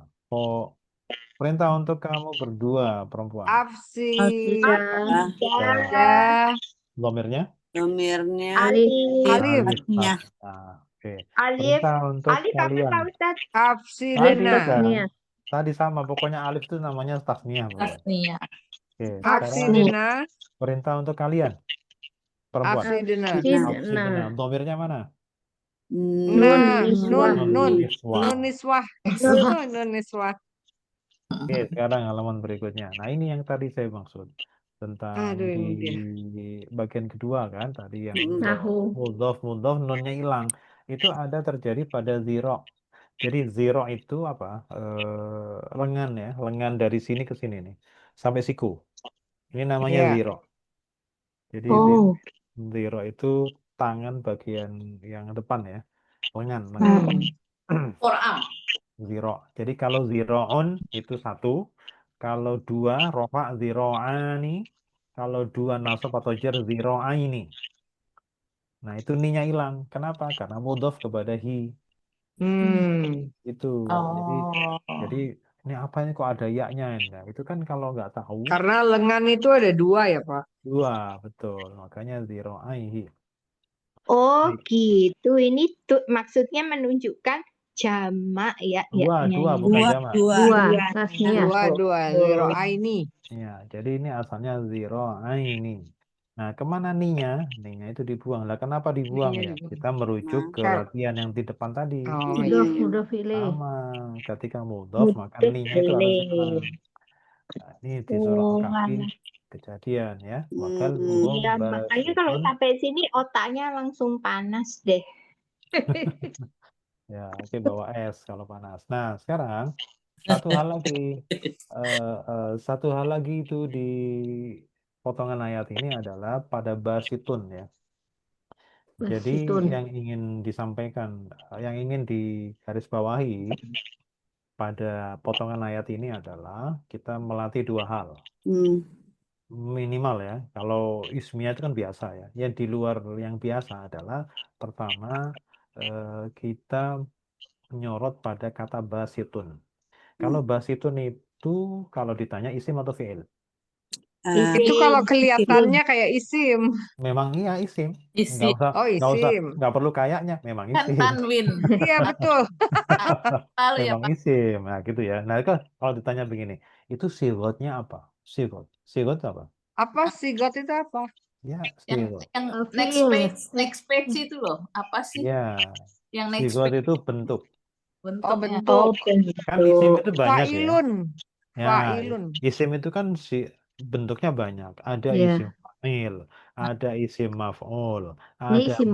Perintah untuk kamu berdua perempuan. Afsida. Domirnya? Domirnya Alif. tasniah. Oke. Alif. Perintah untuk Alif apa kalian. Pak Ustadz? Tadi Afsidna. udah. Tasniah. Tadi sama. Pokoknya alif itu namanya tasniah. Bro. Tasnia. Oke. Sekarang Afsidna. perintah untuk kalian. Perempuan. Afsidna. Afsidna. Sidna. Domirnya mana? Nah, niswah. nun Niswah. niswah. Niswah. Nun niswah. Oke, sekarang halaman berikutnya. Nah, ini yang tadi saya maksud tentang Aduh, ini dia. di bagian kedua kan tadi yang Nahu. mudhof nunnya hilang. Itu ada terjadi pada zero. Jadi zero itu apa? Lengan ya, lengan dari sini ke sini nih. Sampai siku. Ini namanya Iya. zero. Jadi Oh. zero itu tangan bagian yang depan ya. Lengan. Forearm. Zero. Jadi kalau ziro'un itu satu, kalau dua rofa ziro'ani, kalau dua nasab atau jar ziro'aini. Nah itu ninya hilang. Kenapa? Karena mudhof kepada hi. Itu. Jadi ini apa ini kok ada ya-nya? Nah, itu kan kalau nggak tahu Karena lengan itu ada dua ya, Pak. dua, betul. Makanya ziro'aihi. Oh Baik. gitu. Ini tuh maksudnya menunjukkan jamak ya Dua ya. bukan Dua, jamak. dua. Dua. Iya. Tasniah. Dua zero ini. Ya, jadi ini asalnya ziro'aini. Nah, kemana ninya? Ninya itu dibuang. Lah, kenapa dibuang Ninya ya? dibuang. Kita merujuk ke Kar- latihan yang di depan tadi. Oh Mudhof, iya. mudhof ilaih. Sama, ketika mudhof maka ninya itu harus hilang. Nah, ini di surah Oh, Al-Kahfi alah. kejadian ya. Wakal Iya, makanya kalau sampai sini otaknya langsung panas deh. ya, oke bawa es kalau panas. Nah, sekarang satu hal lagi, satu hal lagi itu di potongan ayat ini adalah pada basitun ya. Jadi Basitun. yang ingin disampaikan, yang ingin digarisbawahi pada potongan ayat ini adalah kita melatih dua hal. Minimal ya, kalau ismiyah itu kan biasa ya. Yang di luar yang biasa adalah pertama kita menyorot pada kata basitun. Kalau basitun itu kalau ditanya isim atau fi'il? Itu kalau kelihatannya kayak isim. Memang iya isim. Isim. Oh, isim. Nggak perlu kayaknya, memang Kan isim. tanwin. Iya, betul. Lalu ya Memang Pak. isim. Nah, gitu ya. Nah, kalau ditanya begini, itu sigotnya apa? Sigot apa? Apa sigot itu apa? Ya, Yang sigot. next page itu loh. Apa sih Ya, yang next sigot page itu bentuk. Oh, bentuknya? bentuk. Kan isim itu banyak ya. Fa'ilun. Ya, Fa'ilun. isim itu kan bentuknya banyak. Ada Iya. isim fa'il, ada isim maf'ul, Ini ada isim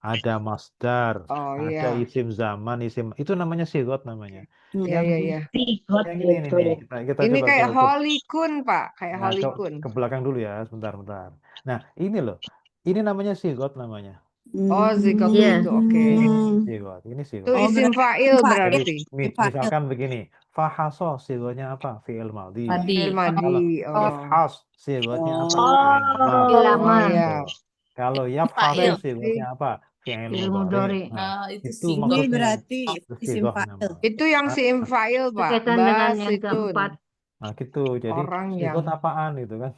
ada masdar, Oh ada iya. isim zaman, itu namanya sigot namanya. Iya, iya, iya. Yang ini nih, kita Ini coba kayak ke, holikun, Pak. Kayak nah, holikun. ke belakang dulu ya, sebentar. Nah, ini loh. Ini namanya sigot namanya. Oh, zigot Iya. itu. Oke. Ini sigot. Itu isim fa'il berarti. Misalkan begini, fahaso sigotnya apa? Fi'il madhi. Tadi. Fi'il madhi. Oh. Yafhas sigotnya apa? Oh. Fi'il amar. Fi'il Oh amar. iya. Kalau yafhasu Fa'il. sigotnya apa? Fi'il Fi'il mudhari. mudhari. Nah, Itu itu sigot. Ini maksudnya berarti isim sigoh fa'il. namanya. Itu yang si fa'il, Pak. Berkaitan dengan yang Basitun. keempat. Nah, gitu. Jadi Orang sigot yang apaan gitu kan?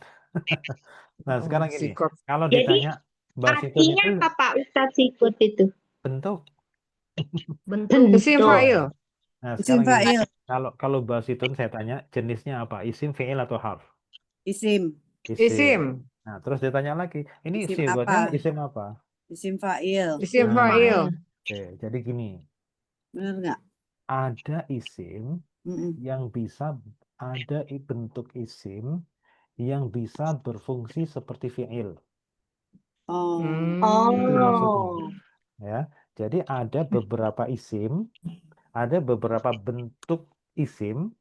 Nah, sekarang gini, sikot. kalau Jadi, ditanya basitun Artinya itu apa Pak Ustadz sikut itu? bentuk. Bentuk. Isim fa'il. Nah, Isim sekarang gini, fa'il. kalau basitun saya tanya jenisnya apa? Isim, fi'il atau harf? Isim. Isim. Nah, terus ditanya lagi, ini Isim sigotnya apa? isim apa? Isim fa'il. Isim Nah, fa'il. Oke, jadi gini, Benar nggak? ada isim yang bisa, ada bentuk isim yang bisa berfungsi seperti fi'il. Oh. Itu maksudnya. Oh. Ya, jadi ada beberapa isim, ada beberapa bentuk isim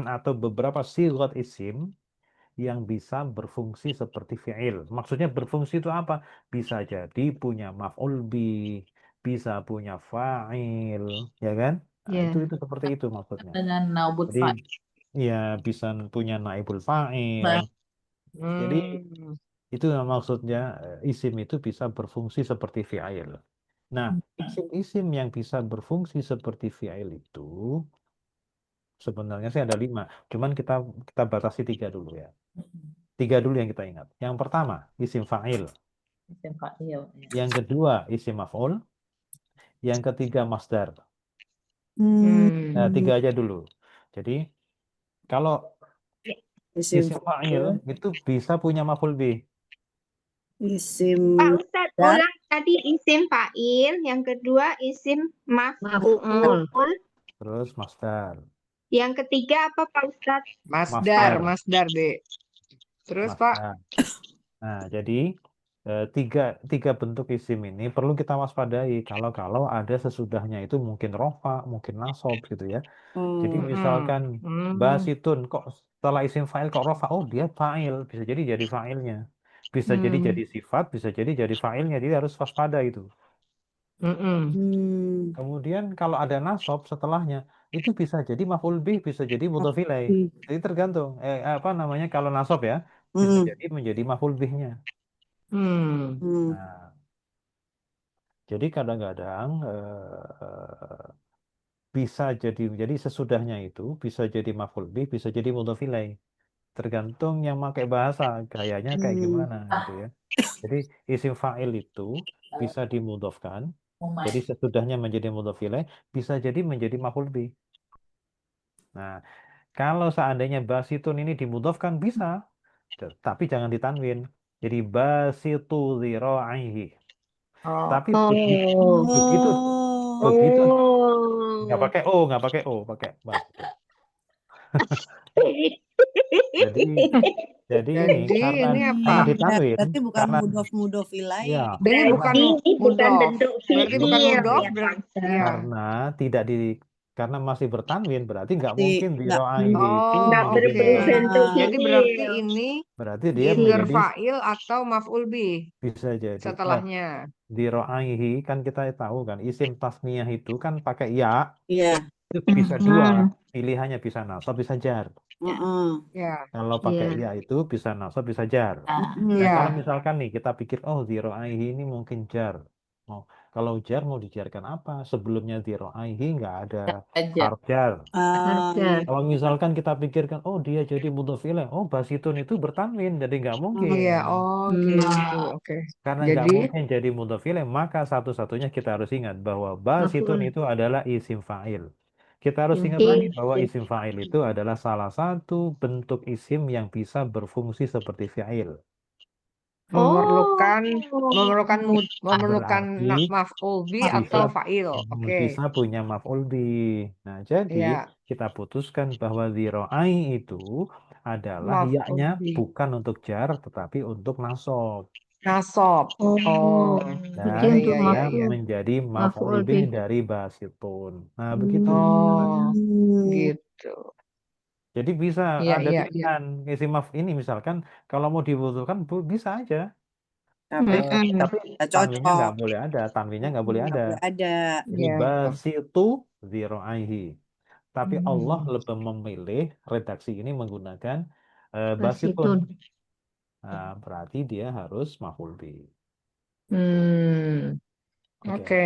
atau beberapa sigot isim yang bisa berfungsi seperti fi'il. Maksudnya berfungsi itu apa? Bisa jadi punya maf'ul bih, bisa punya fa'il, ya kan? Nah, Ya. itu seperti itu maksudnya. Dengan naubut Jadi fa'il. ya bisa punya naibul fa'il. Jadi itu maksudnya isim itu bisa berfungsi seperti fi'il. Nah, isim-isim yang bisa berfungsi seperti fi'il itu sebenarnya sih ada 5. Cuman kita batasi 3 dulu ya. 3 dulu yang kita ingat. Yang pertama, isim fa'il. Isim fa'il. Yang kedua, isim maf'ul. yang ketiga masdar. Hmm. Nah, 3 aja dulu. Jadi kalau Isim isim fa'il itu bisa punya maf'ul bih. isim Pak Ustadz, dar. ulang tadi isim fa'il, yang kedua isim Maf'ul. maf'ul, Terus masdar. yang ketiga apa Pak Ustadz? Masdar, Masdar. masdar, Dek. Terus, Pak? Masdar. Nah, jadi tiga bentuk isim ini perlu kita waspadai kalau ada sesudahnya itu mungkin rofa, mungkin nasob gitu ya. Jadi Oh. misalkan basitun kok setelah isim fa'il kok rofa, oh dia fa'il, bisa jadi fa'ilnya. Bisa jadi sifat, bisa jadi fa'ilnya. Jadi harus waspada itu. Hmm. Kemudian kalau ada nasob setelahnya itu bisa jadi maf'ul bih, bisa jadi mudhof ilaih. Jadi tergantung kalau nasob ya bisa Hmm. jadi menjadi maf'ul bihnya. Hmm. Nah, jadi kadang-kadang bisa jadi sesudahnya itu bisa jadi maf'ul bih, bisa jadi mudhof ilaih. Tergantung yang pakai bahasa gayanya kayak gimana gitu ya. Jadi isim fa'il itu bisa dimudhofkan, jadi sesudahnya menjadi mudhof ilaih, bisa jadi menjadi maf'ul bih. Nah, kalau seandainya basitun ini dimudhofkan bisa, tapi jangan ditanwin. Jadi basitu dzira'ihi. Tapi begitu begitu begitu nggak pakai pakai basitu. Jadi ini Jadi karena ini apa? karena ditanwin, Berarti bukan karena mudof ilaih. ya Ini bukan Berarti bukan mudof. bentuk Berarti bukan fi'il mudof, ya Pak berarti Ustadz. ya. karena tidak karena masih bertanwin berarti nggak Berarti mungkin nggak dzira'ihi itu Oh, Nggak menjadi oke. berbentuk Jadi berarti fi'il. ini berarti dia either menjadi fa'il atau maf'ul bih bisa jadi setelahnya. dzira'ihi kan kita tahu kan isim tasniyah itu kan pakai ya Iya. itu bisa dua pilihannya, bisa nasab bisa jar. Heeh. Ya, Kalau pakai Iya. ya itu bisa nasab bisa jar. Nah, ya. kalau misalkan nih kita pikir oh dzira'ihi ini mungkin jar. Oh, kalau jar mau dijarkan apa? Sebelumnya dzira'ihi nggak ada Aja. harf jar. Harga. Kalau misalkan kita pikirkan oh dia jadi mudhof ilaih, oh basitun itu bertanwin jadi nggak mungkin. Iya, oh gitu. Oke. Karena nggak Jadi mungkin jadi mudhof ilaih, maka satu-satunya kita harus ingat bahwa basitun Maf'ul. itu adalah isim fa'il. Kita harus Yang ingat lagi kedua. bahwa isim fa'il itu adalah salah satu bentuk isim yang bisa berfungsi seperti fi'il. memerlukan Oh. memerlukan Berarti maf'ul bih bisa atau fa'il. Oke. bisa punya maf'ul bih. Nah, jadi Ya, kita putuskan bahwa dzira'i itu adalah maf'ul yaknya bih. bukan untuk jar tetapi untuk nasab. Nasob. Oh, Jadi Dan untuk iya, dia iya, iya. menjadi maf'ul maf'ul bih bih. dari basitun. Nah, begitu. Oh, Hmm. gitu. Jadi bisa Iya, ada iya, iya. pilihan isim maf ini misalkan kalau mau dibutuhkan bisa aja. Tapi Tapi nggak tanwinnya cocok. nggak boleh ada, tanwinnya nggak boleh Nggak ada. boleh ada. Jadi Iya. basitu dzira'ihi. Tapi Allah lebih memilih redaksi ini menggunakan basitun. Basitun. Nah, berarti dia harus maf'ul bih. Oke. Oke.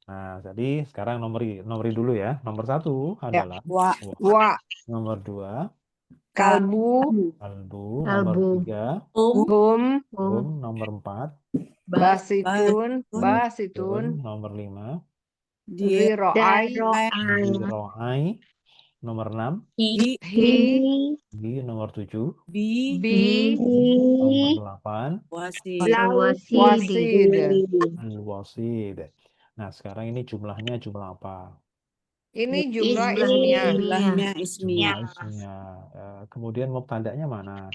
Nah, jadi sekarang nomor dulu ya. Nomor 1 Ya. adalah Wa. Wa, nomor 2 kalbu, kalbu, nomor Kalbu. 3 hum, hum, nomor 4 basitun, basitun, nomor 5 Di ziro'ai, dzira'i, nomor 6 hi, di nomor 7 bi bi, nomor 8 wasid. Al-Wasidi. wasid. al-wasid. Nah, sekarang ini jumlahnya jumlah apa? Ini jumlah Jumlah ismiyah. Jumlahnya ismiyah. Jumlah ismnya. Kemudian mubtada'nya mana?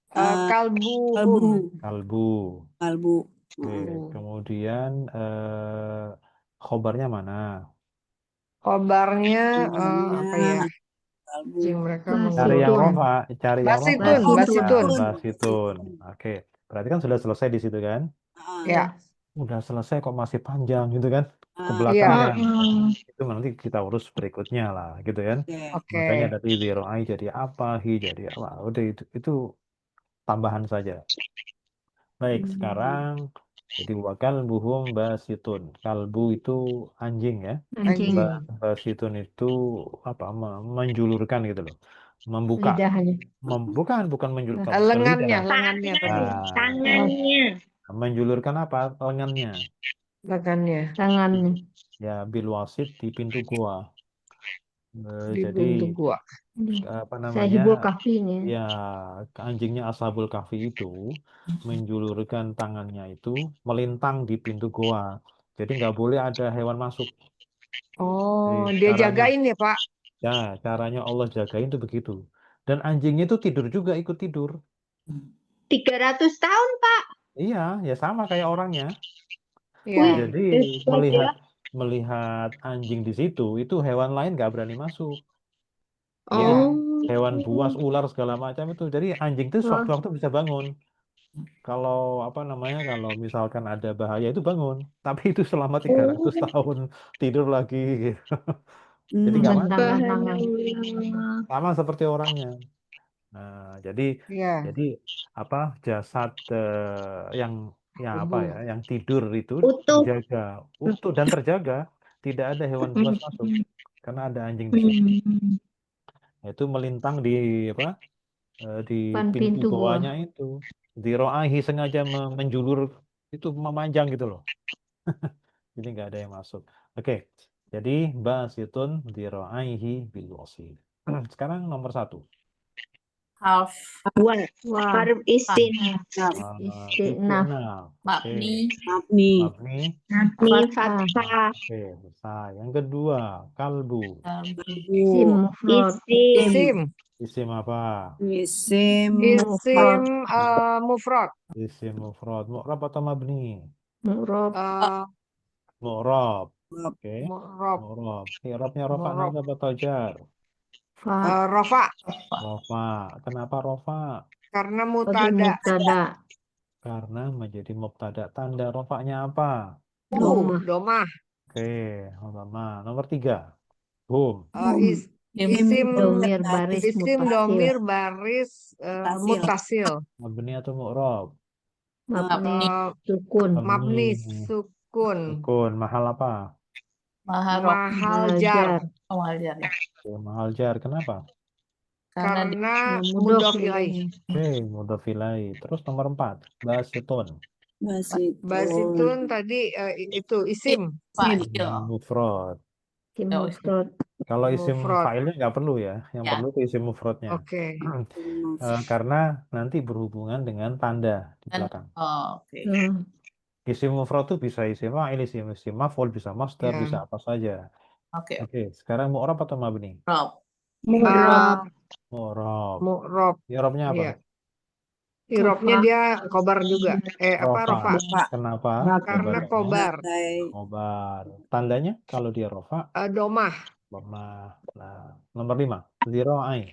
Kalbu, Kalbu. hum. Kalbu. Kalbu. Oke, kemudian khobarnya mana? Khobarnya Khobarnya apa ya? kalbu. Sing mereka Cari yang Basitun. rofa, cari yang rofa. Basitun, Oh, basitun. Nah, basitun. Oke, berarti kan sudah selesai di situ kan? Ya, Udah selesai kok masih panjang gitu kan? Ke Ah, belakangnya. iya. Itu nanti kita urus berikutnya lah, gitu kan? oke. Oke. Makanya dari dzira'i jadi apa, hi jadi apa. Udah itu tambahan saja. Baik, sekarang jadi wakal buhum basitun. Kalbu itu anjing ya. Anjing. Basitun itu apa? Menjulurkan gitu loh. Membuka. Lidahnya. Bukan menjulurkan. Lengannya, lidah. lengannya tadi. Nah, Tangannya. menjulurkan apa? Lengannya. Tangannya tangannya Ya, bil wasit di pintu goa. di Jadi pintu gua. apa Sahibul namanya? kahfinya. Ya, anjingnya Ashabul Kahfi itu menjulurkan tangannya itu melintang di pintu goa. Jadi nggak boleh ada hewan masuk. Oh, Jadi dia caranya, jagain ya, Pak? caranya Allah jagain itu begitu. Dan anjingnya itu tidur juga, ikut tidur. 300 tahun, Pak. Iya, ya sama kayak orangnya. Iya. Wih, Jadi hebat ya. melihat anjing di situ, itu hewan lain nggak berani masuk. Iya. Oh. Hewan buas, ular segala macam itu. Jadi anjing itu Wah, sewaktu-waktu bisa bangun. Kalau apa namanya, kalau misalkan ada bahaya itu bangun. Tapi itu selama 300 Oh. tahun tidur lagi. Gitu. Jadi nggak dengan masuk. tangan-tangan. Subhanallah. Sama seperti orangnya. Nah, Iya. jadi apa jasad yang ya apa Tubuh. ya, yang tidur itu Utuh. terjaga, utuh dan terjaga, tidak ada hewan buas masuk karena ada anjing di situ. Itu melintang di apa di Depan pintu pintu gua. goanya itu. Diroahi sengaja menjulur itu memanjang gitu loh. Jadi nggak ada yang masuk. Oke, jadi basitun diroaihi bil wasil. Sekarang nomor 1. Half. Wah, Wah, harf isin. istiqnaf. Istiqnaf. Oke. Mabni. Mabni. Mabni. Mi Fathah. fathah. Oke, selesai. Yang kedua, kalbu. Isim Bu. mufrad. Isim. Isim. Isim apa? Isim. Isim Mufrad. mufrad. Isim mufrad. Mu'rab atau mabni? Mu'rab. Mu'rab. Oke. Mu'rab. Mu'rab. I'rabnya rafa, Mu'rab. nasab atau jar? Fa. Rafa. Rafa. Kenapa rafa? Karena Bagi mutada. mubtada. Karena menjadi mubtada. Tanda rafanya apa? Domah. Domah. Oke, lama. Nomor 3. Hum. Isim Domir baris isim mutasil. domir baris mutasil. Mabni atau mu'rab? Mabni sukun. Mabni sukun. Sukun. Mahal apa? Mahal Mahal jar. mahal jar ya. Oke, mahal jar. Kenapa? Karena Mudhof mudhof ilaih. Oke, mudhof ilaih. Terus nomor 4. Basitun. Basitun tadi itu isim. Fa'il. Mufrad. Isim Ya, mufrad. Kalau isim Mufrad. fa'ilnya nggak perlu ya. Yang Ya. perlu itu isim mufradnya. Oke. Karena nanti berhubungan dengan tanda di belakang. Oh, oke. Isim mufrad itu bisa isim fa'il, isim maf'ul, bisa masdar, Ya. bisa apa saja. Oke. Oke, sekarang mu'rab atau mabni? Rob. Mu'rab. Mu'rab. Mu'rab. I'rabnya apa? Iya. Irobnya dia kobar juga. Rofa. Kenapa? Karena kobar. Kobar. Tandanya kalau dia rofa? Domah. Domah. Nah, nomor 5. Ziro'ain.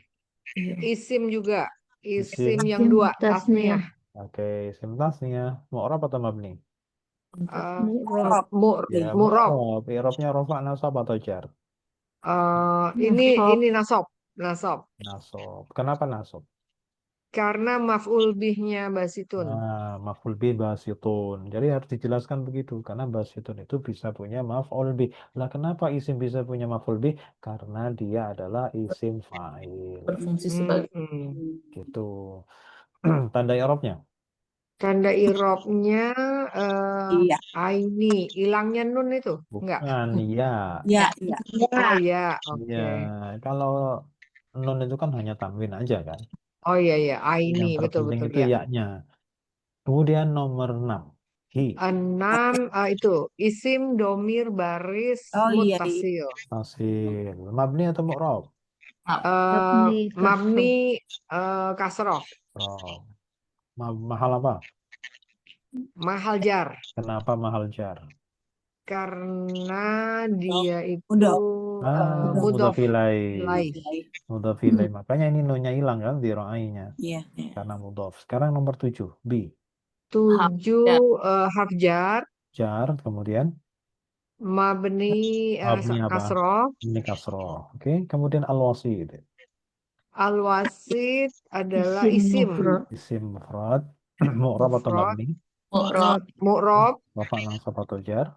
Isim juga. Isim. Isim yang dua. Tasniyah. Tasniyah. Oke, isim tasniyah. Mu'rab atau mabni? Mu'rab. Ya, Mu'rab. mu'rab. I'rabnya rofa, nasab atau jar? Ini nasab. Nasab. Nasab. Kenapa nasab? Karena maf'ul bihnya basitun. Nah, maf'ul bih basitun. Jadi harus dijelaskan begitu. Karena basitun itu bisa punya maf'ul bih. Lah kenapa isim bisa punya maf'ul bih? Karena dia adalah isim fa'il. Berfungsi sebagai Gitu. Tanda i'rabnya? Tanda irobnya Iya. aini. Hilangnya nun itu? Enggak. Bukan, iya. Ya. Oh iya. Oke. Iya. Kalau nun itu kan hanya tanwin aja kan. Oh iya iya. Aini. Yang Betul terpenting betul itu ya. ya-nya. Kemudian nomor 6. Hi. 6 itu isim domir baris Oh, iya. mutasil. Tasil. Mabni atau mu'rab? Mabni kasroh. Mu'rab. Mahal apa? Mahal jar. Kenapa mahal jar? Karena dia itu Mudhof ilaih. ilaih. Mudhof ilaih. Makanya ini nunnya hilang kan di ro'ainya. Iya. Karena mudhof. Sekarang nomor 7. B. 7 harf jar. Jar. Kemudian Mabni mabni apa? kasroh. Mabni kasroh. Oke. Kemudian al-wasid. Al-wasid adalah isim. Isim mufrad. Mu'rab atau mabni? Mu'rab. Rafa, nasab atau jar?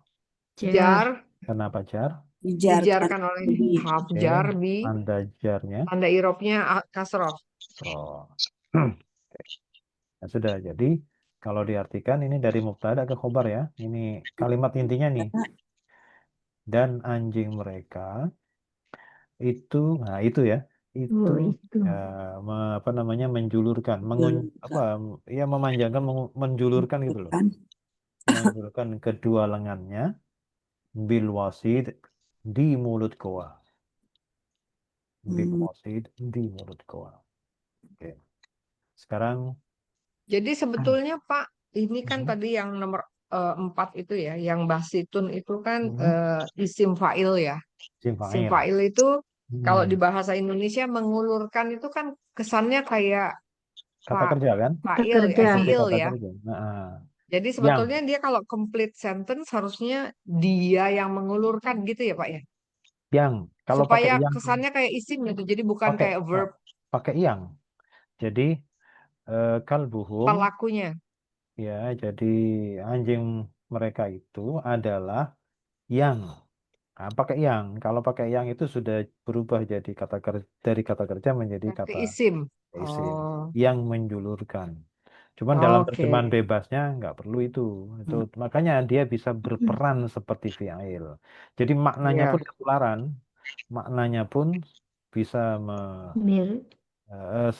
Jar. Kenapa jar? Dijarkan oleh harf Oke. jar bi. Tanda jarnya? Tanda irobnya kasroh. Oke. Nah, sudah. Jadi Kalau diartikan ini dari mubtada ke khobar ya. Ini kalimat intinya nih. Dan anjing mereka itu, nah itu ya, itu Oh, itu. apa namanya menjulurkan, ya memanjangkan, menjulurkan gitu loh, menjulurkan kedua lengannya bil wasid di mulut goa, bil wasid di mulut goa. Oke. Sekarang Jadi sebetulnya Pak, ini kan Mhm. tadi yang nomor 4 itu ya, yang basitun itu kan Mhm. isim fa'il ya. Isim Isim fa'il. fa'il itu kalau di Hmm. bahasa Indonesia mengulurkan itu kan kesannya kayak Kata kerja kan? fa'il ya, Kerja. Itu fi'il kata ya. kerja. Nah, Jadi yang sebetulnya dia kalau complete sentence harusnya dia yang mengulurkan gitu ya Pak ya. kalau pakai Supaya yang kesannya kayak isim gitu. Jadi bukan pakai kayak verb pakai yang. Jadi kalbuhum pelakunya. ya, jadi anjing mereka itu adalah yang. Nah, pakai yang. Kalau pakai yang itu sudah berubah jadi dari kata kerja menjadi Berarti kata isim. isim Oh, yang menjulurkan. Cuman dalam oke. terjemahan bebasnya nggak perlu itu. Itu makanya dia bisa berperan seperti fi'il. Jadi maknanya Ya. pun ketularan, maknanya pun bisa Mirip.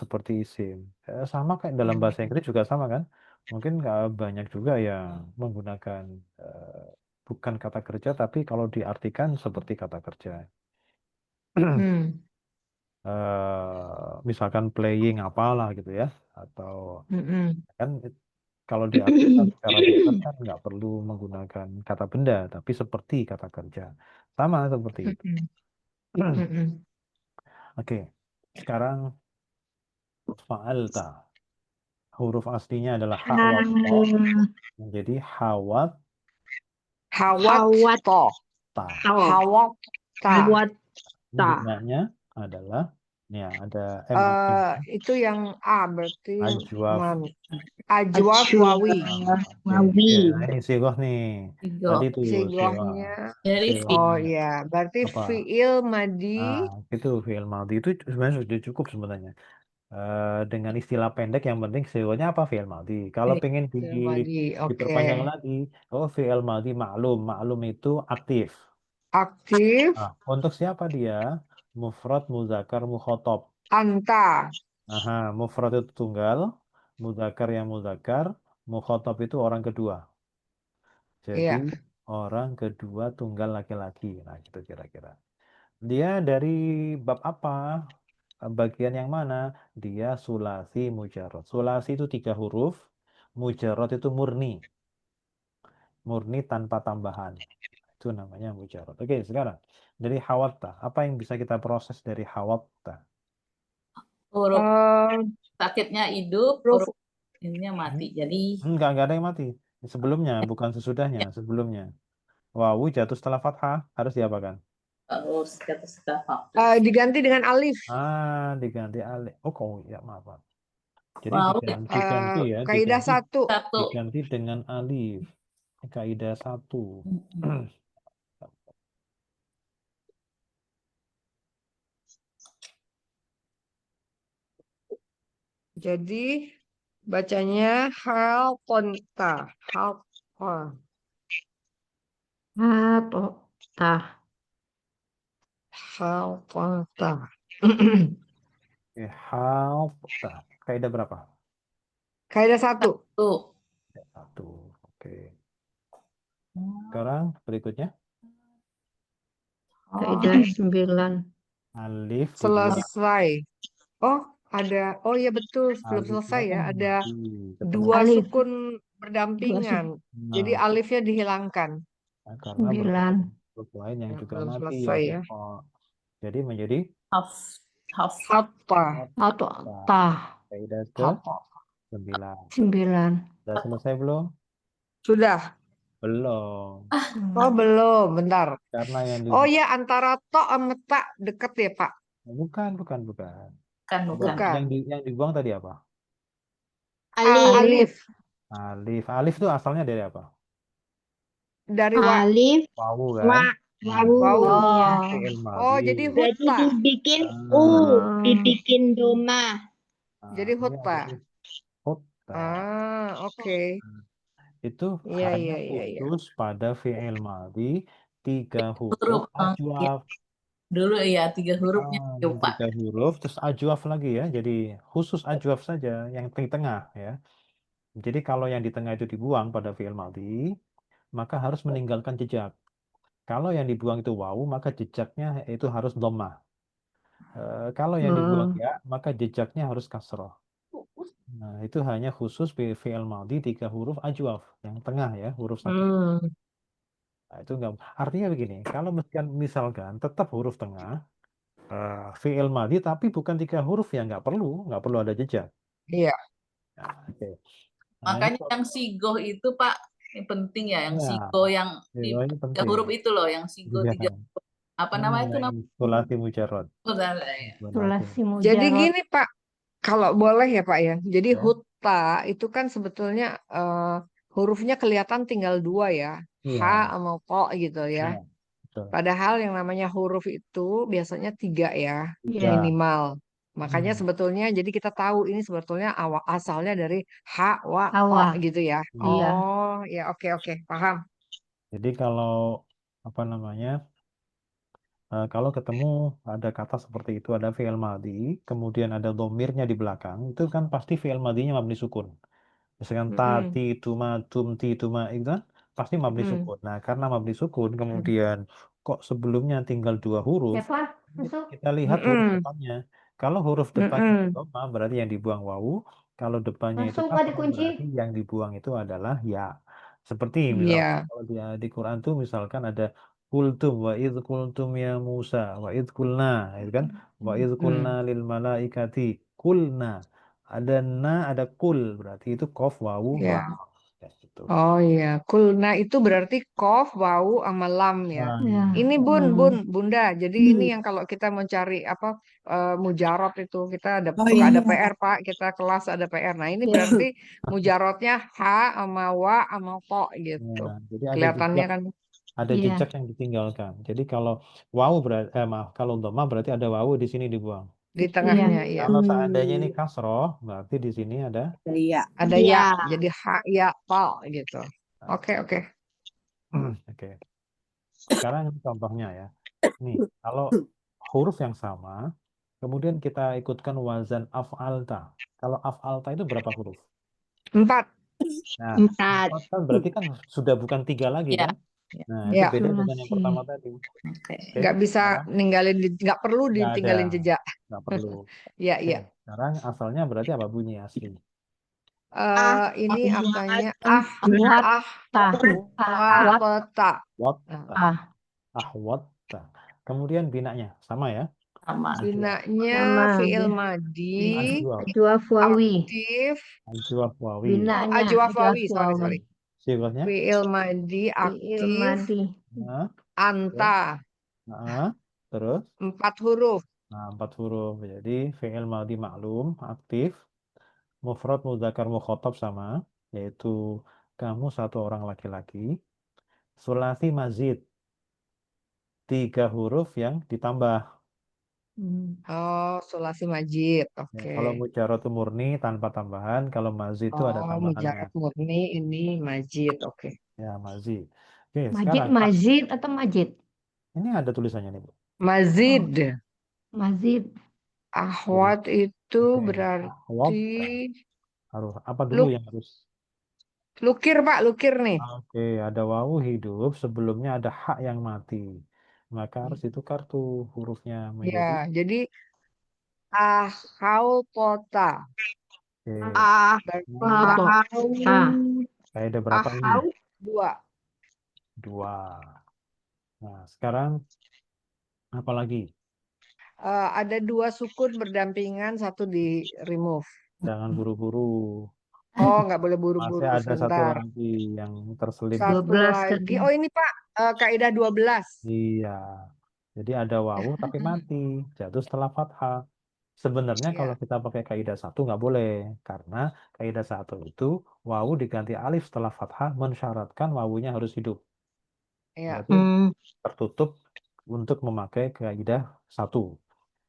seperti isim. Sama kayak dalam bahasa Inggris juga sama kan? Mungkin nggak banyak juga yang menggunakan bukan kata kerja, tapi kalau diartikan seperti kata kerja. Hmm. Misalkan playing apalah gitu ya, atau Mm-mm. kan kalau diartikan secara bebas kan nggak perlu menggunakan kata benda, tapi seperti kata kerja. Sama seperti itu. Mm-mm. Mm-mm. Oke, sekarang fa'alta. Huruf aslinya adalah ha wa ta, menjadi hawat Hawat Hawat to. ta. Hawat ta. Hawat ta. Gunanya adalah ya ada MA Itu yang A berarti ajwaf. man. Ajwaf Ajwa wawi. Oke, wawi. ya, ini sigoh nih. Tiga. Tadi tuh sigoh. Sigohnya. Dari Oh Sigohnya iya, berarti apa? fiil madi. Itu fi'il madhi itu sebenarnya sudah cukup sebenarnya. Dengan istilah pendek yang penting sigohnya apa fi'il madhi. Kalau pengen Fiil madi. Oke. diperpanjang lagi, fi'il madhi maklum. Maklum itu aktif. Aktif. Nah, untuk siapa dia? Mufrad, muzakkar, mukhotob. Anta. Aha, mufrad itu tunggal, muzakkar yang muzakkar, mukhotob itu orang kedua. Jadi Iya. orang kedua tunggal laki-laki. Nah, gitu kira-kira. Dia dari bab apa? Bagian yang mana? Dia sulasi mujarrad. Sulasi itu 3 huruf, mujarrad itu murni. Murni tanpa tambahan. Itu namanya mujarrad. Oke, sekarang dari hawatta, apa yang bisa kita proses dari hawatta? huruf Eh, sakitnya hidup, huruf huruf ininya mati. Jadi Enggak ada yang mati. Sebelumnya, bukan sesudahnya, sebelumnya. Wawu jatuh setelah fathah, harus diapakan? harus kata setafak. diganti dengan alif. Diganti alif. Oh, kok ya maaf, Pak. Jadi Wow, diganti ya, Kaidah satu. diganti dengan alif. Kaidah 1. Jadi bacanya hal konta. Hal Atau tah. hal konta. Hawatta. Kaidah berapa? Kaidah satu. tuh. Kaidah 1. Oke. Sekarang berikutnya. Kaidah 9. Alif dibuang. Selesai. Oh, ada. Oh iya betul, belum Alifnya selesai ya. kan Ada ketemu. dua Alif. sukun berdampingan. Jadi Nah, alifnya dihilangkan. karena 9. huruf lain yang Ya, juga belum mati selesai ya. Jadi menjadi Haf. Apa? Atau tah. kaidah ke Apa? 9. 9. Sudah selesai belum? Sudah. Belum. Oh, belum. Bentar. Karena yang Oh ya, antara to sama tak deket ya, Pak? bukan. Bukan. Bukan. Yang dibuang tadi apa? Alif. Alif itu asalnya dari apa? Dari wa. Alif Wawu wa kan? wawu. Wawu. Iya. Fi'il Oh, madhi. jadi Berarti hutba. dibikin Ah, dibikin doma. Jadi ini hutba. jadi hut Oke. Itu Iya, hanya iya, iya, iya. khusus pada fi'il madhi 3 Huruf, huruf ya. ajwaf. Dulu ya 3 hurufnya lupa. 3 huruf terus ajwaf lagi ya. Jadi khusus ajwaf saja yang di tengah ya. Jadi kalau yang di tengah itu dibuang pada fi'il madhi, maka harus meninggalkan jejak. Kalau yang dibuang itu wawu, maka jejaknya itu harus dhammah. Kalau yang dibuang Oh. ya, maka jejaknya harus kasroh. Nah, itu hanya khusus fi'il madhi 3 huruf ajwaf, yang tengah ya, huruf satu. Hmm. Nah, itu enggak. Artinya begini, kalau misalkan tetap huruf tengah, fi'il madhi tapi bukan 3 huruf ya nggak perlu ada jejak. Iya. Nah, oke. Nah, ini Makanya yang sigoh itu Pak, ini penting ya, yang ya, sigoh yang di ini 3 penting. huruf itu loh, yang sigoh Iya. 3 huruf. Apa nama itu Yang sulasi mujarrad. namanya? Sulasi Jadi mujarot. gini Pak, kalau boleh ya Pak ya. Jadi Ya. hutta itu kan sebetulnya hurufnya kelihatan tinggal 2 ya. Iya. Ha sama po gitu ya. Iya, betul. Padahal yang namanya huruf itu biasanya 3 ya, Iya. minimal. Makanya Hmm. sebetulnya jadi kita tahu ini sebetulnya asalnya dari ha, wa, po Hawa. gitu ya. Iya. Oh, ya oke, paham. Jadi kalau apa namanya, kalau ketemu ada kata seperti itu, ada fi'il madhi, kemudian ada domirnya di belakang, itu kan pasti fi'il madhinya mabni sukun. Misalkan Mm-mm. tati, tuma, tumti, tuma, itu kan pasti mabni Mm-mm. sukun. Nah, karena mabni sukun, kemudian kok sebelumnya tinggal 2 huruf, Siapa? Masuk. kita lihat huruf Mm-mm. depannya. Kalau huruf depannya itu Mm-mm. dhamma, berarti yang dibuang wawu. Kalau depannya itu Masuk nggak kasroh, dikunci? berarti yang dibuang itu adalah ya. Seperti Iya. misalkan kalau di Quran tuh misalkan ada kultum wa idh kultum ya Musa wa idh kulna, itu kan wa idh kulna Mm. lil malaikati kulna. Ada na, ada kul, berarti itu kof wawu ba. Ya. Ya, gitu. Oh iya, kulna itu berarti kof, wawu, sama lam ya. Nah, Ya. Ini Bunda. Jadi ini Hmm. yang kalau kita mau cari apa mujarot itu kita ada Oh suka ada iya. PR Pak, kita kelas ada PR. Nah ini Ya. berarti mujarotnya ha sama wa sama po gitu. nah, jadi ada Kelihatannya jejak kan ada Iya. jejak yang ditinggalkan. Jadi kalau wawu berarti maaf, kalau dhamma berarti ada wawu di sini dibuang. di Iya. tengahnya ya. Kalau seandainya ini kasroh, berarti di sini ada. Iya. Ada Iya. ya, jadi ha ya po gitu. Oke. Oke. Sekarang contohnya ya. Nih, kalau huruf yang sama, kemudian kita ikutkan wazan af'alta. Kalau af'alta itu berapa huruf? 4. Nah, 4. 4 kan berarti kan sudah bukan 3 lagi Iya. kan? Nah, itu Ya, beda dengan yang Sulasi. pertama tadi. Oke. Oke, nggak bisa sekarang nggak perlu nggak ada, ditinggalin jejak. nggak perlu. Ya, Oke, iya. sekarang asalnya berarti apa bunyi asli? Ini asalnya Ahwat. Tah. ahwata. What? Ah. Ahwatta. Kemudian binanya sama ya? Sama. Ajwa. Binanya Sama. fiil madi Ajwa. Ajwaf wawi. aktif. Ajwa wawi. Binanya Ajwaf ajwaf wawi, wawi. sorry. Sifatnya? Fiil madi Fiil aktif madi. Nah, anta. nah, terus? 4 huruf. Nah, 4 huruf. Jadi fi'il madhi maklum, aktif, mufrad mudzakkar mukhatab sama, yaitu kamu 1 orang laki-laki. Sulasi mazid, 3 huruf yang ditambah. Oh, sulasi majid. Ya, Oke. kalau mujarrad itu murni tanpa tambahan, kalau mazid itu ada Oh, tambahannya. mujarad murni ini majid. Oke. Ya, mazid. Oke, Majid, sekarang mazid atau majid? ini ada tulisannya nih, Bu. Mazid. Mazid. Ahwat itu Oke, berarti harus apa dulu Luk- yang harus? lukir, Pak, lukir nih. Oke, ada wawu hidup, sebelumnya ada hak yang mati. Maka harus ditukar tuh hurufnya menjadi Ya, jadi ahawpota. oke. Berarti Kaidah berapa ini? ahau 2. 2. Nah, sekarang apa lagi? Ada 2 sukun berdampingan, 1 di remove. Jangan buru-buru. Oh, nggak boleh Masih buru-buru ada 1 sebentar. lagi yang terselip. 1 12 lagi. tadi. Oh, ini Pak, kaidah 12. Iya. Jadi ada wawu tapi mati. Jatuh setelah fathah. Sebenarnya Iya. kalau kita pakai kaidah 1 nggak boleh. Karena kaidah 1 itu wawu diganti alif setelah fathah mensyaratkan wawunya harus hidup. Iya. Berarti tertutup untuk memakai kaidah 1.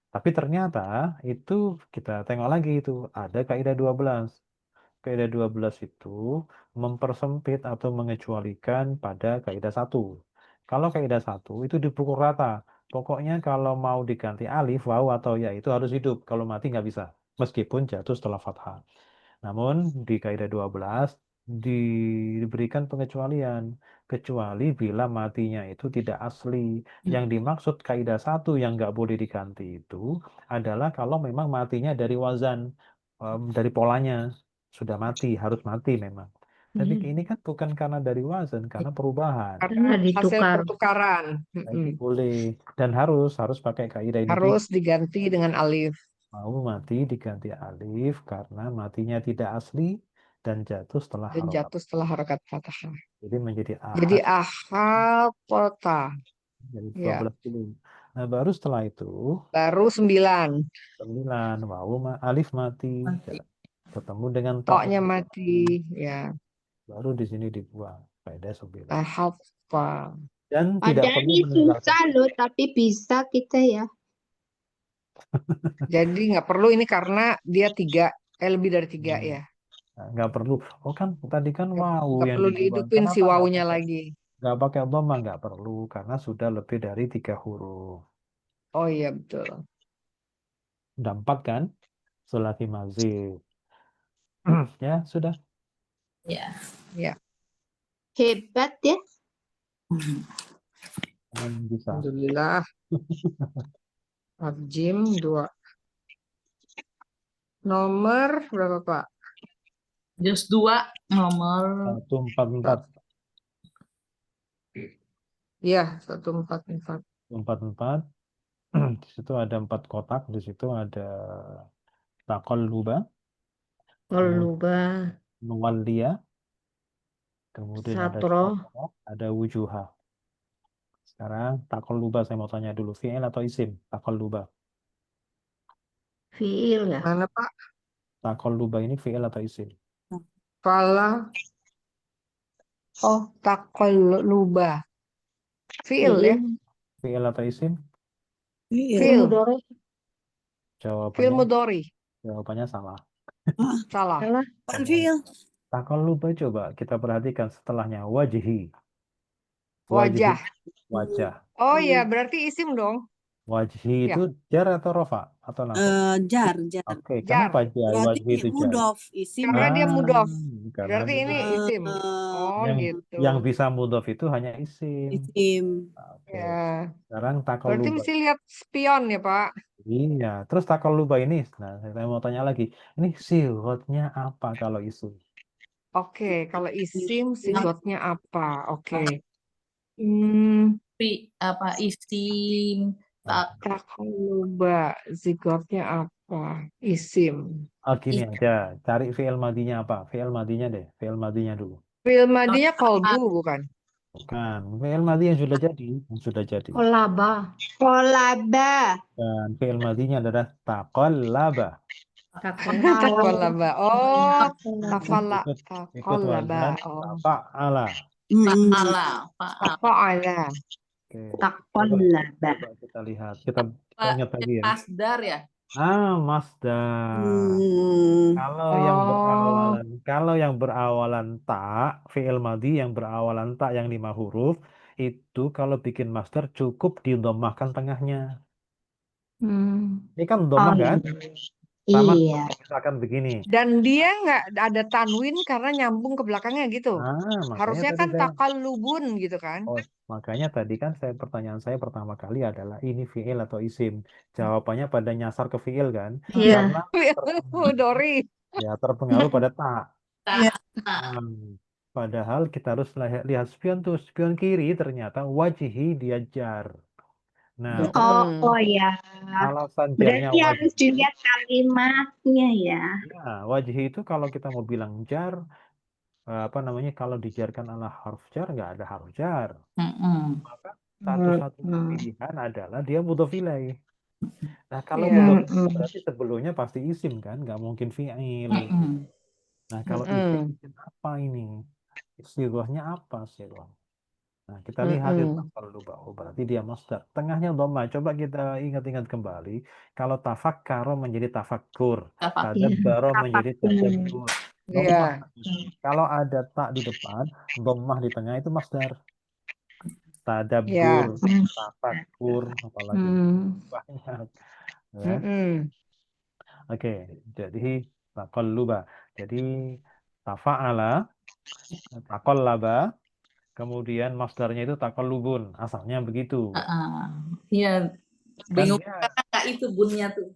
Tapi ternyata itu kita tengok lagi itu ada kaidah 12. kaidah 12 itu mempersempit atau mengecualikan pada kaidah 1. Kalau kaidah 1 itu dipukul rata. Pokoknya kalau mau diganti alif, waw, atau ya itu harus hidup. Kalau mati nggak bisa. Meskipun jatuh setelah fathah. Namun di kaidah 12 diberikan pengecualian. Kecuali bila matinya itu tidak asli. Yang dimaksud kaidah 1 yang nggak boleh diganti itu adalah kalau memang matinya dari wazan, dari polanya. Sudah mati, harus mati memang. Tapi ini kan bukan karena dari wazan, karena perubahan. Karena Karena hasil ditukar. pertukaran. Nah, itu boleh. Dan harus pakai kaidah ini juga. Harus diganti dengan alif. Mau mati diganti alif karena matinya tidak asli dan jatuh setelah Dan harokat. jatuh setelah harokat fathah. Jadi menjadi Jadi ahad, ahad kota. jadi Ya. 12 dulu. Nah, baru setelah itu Baru 9. 9 alif mati, ketemu dengan Toknya mati. Ya. baru di sini dibuang kaidah 9. Ahaffa. Dan tidak Padahal perlu ini meninggalkan. susah loh, tapi bisa kita ya. Jadi nggak perlu ini karena dia 3. Lebih dari 3 ya. Nah, nggak perlu. Oh kan tadi kan wawu Nggak yang perlu dibuang. dihidupin si Kenapa nggak wawunya pakai lagi. nggak pakai dhamma? Nggak perlu karena sudah lebih dari 3 huruf. Oh iya betul. Udah 4 kan? Sulasi mazid. Ya sudah. Ya. Hebat ya. Bisa. Alhamdulillah. Abjim 2. Nomor berapa Pak? Juz 2 nomor 144. Iya 144. 144. Di situ ada 4 kotak. Di situ ada taqalluba, Qalluba. nuwalliya, kemudian ada Satro. syatra, ada wujuha. Sekarang taqalluba saya mau tanya dulu, fi'il atau isim? Taqalluba. Fiil ya. Mana Pak? Taqalluba ini fi'il atau isim? Fala. Oh taqalluba. Fiil ya. Fi'il atau isim? Iya. Fiil. Fiil Jawabannya mudhari. salah. Salah. Salah. Bukan fiil. Taqalluba coba kita perhatikan setelahnya wajhi. Wajah. Wajah. Oh iya berarti isim dong. Wajhi Ya. itu jar atau rofa atau nasab? Jar. Oke, Jar. kenapa wajhi Berarti itu jar? mudof. Isim. Karena dia mudhof. Karena Berarti ini mudhof. isim. Oh gitu. Yang bisa mudhof itu hanya isim. Isim. Oke. Ya. Sekarang Berarti taqalluba. mesti lihat spion ya Pak. Iya, terus taqalluba ini. Nah, saya mau tanya lagi. Ini sighotnya apa kalau isim? Oke, kalau isim sigotnya apa? Oke. isim Taqalluba zigotnya apa? Isim. Gini aja, cari fi'il madinya apa? Fi'il madinya deh, fi'il madinya dulu. Fi'il madinya qalbu bukan? Bukan, fi'il madi yang sudah jadi. Kolaba. Kolaba. Dan fi'il madinya adalah taqallaba. Taqallaba. Oh, tafala. Ikut wazan Taqallaba. Oh, tafa'ala. fa'ala tafa'ala. Oke. Taqallaba. Coba kita lihat. Kita ingat lagi ya. masdar ya. Masdar. Kalau yang berawalan ta, fi'il madi yang berawalan ta yang 5 huruf, itu kalau bikin masdar cukup didomahkan tengahnya. Ini kan domah kan? Sama Iya. misalkan begini. Dan dia nggak ada tanwin karena nyambung ke belakangnya gitu. Makanya Harusnya tadi kan saya- taqallubun gitu kan. makanya tadi kan pertanyaan saya pertama kali adalah ini fi'il atau isim. Jawabannya pada nyasar ke fi'il kan? Iya. Karena Dori. ya terpengaruh pada ta. Iya. Padahal kita harus lihat spion tuh, spion kiri ternyata wajhi dia jar. Nah, Oh ya. alasan jarnya Berarti harus wajhi. dilihat kalimatnya ya. Nah, wajhi itu kalau kita mau bilang jar, kalau dijarkan ala harf jar nggak ada harf jar. Maka satu-satunya pilihan adalah dia mudhof ilaih. Nah, kalau Iya. mudhof ilaih berarti sebelumnya pasti isim kan, nggak mungkin fi'il. Nah, kalau isim apa ini? Sighahnya apa sighah? Nah, kita lihat itu berarti dia masdar. Tengahnya dhamma. Coba kita ingat-ingat kembali. Kalau tafakkaro menjadi tafakkur. Tadabbaro menjadi tadabbur. Dhammah. Iya. Kalau ada tak di depan, dhammah di tengah itu masdar. Iya. Tadabbur, tafakkur, apalagi banyak. Ya. Mm-mm. Oke, jadi taqalluba. Jadi tafa'ala, taqallaba, kemudian masdarnya itu taqallubun. Asalnya begitu. Iya, Kan bingung dia karena nggak itu bunnya tuh.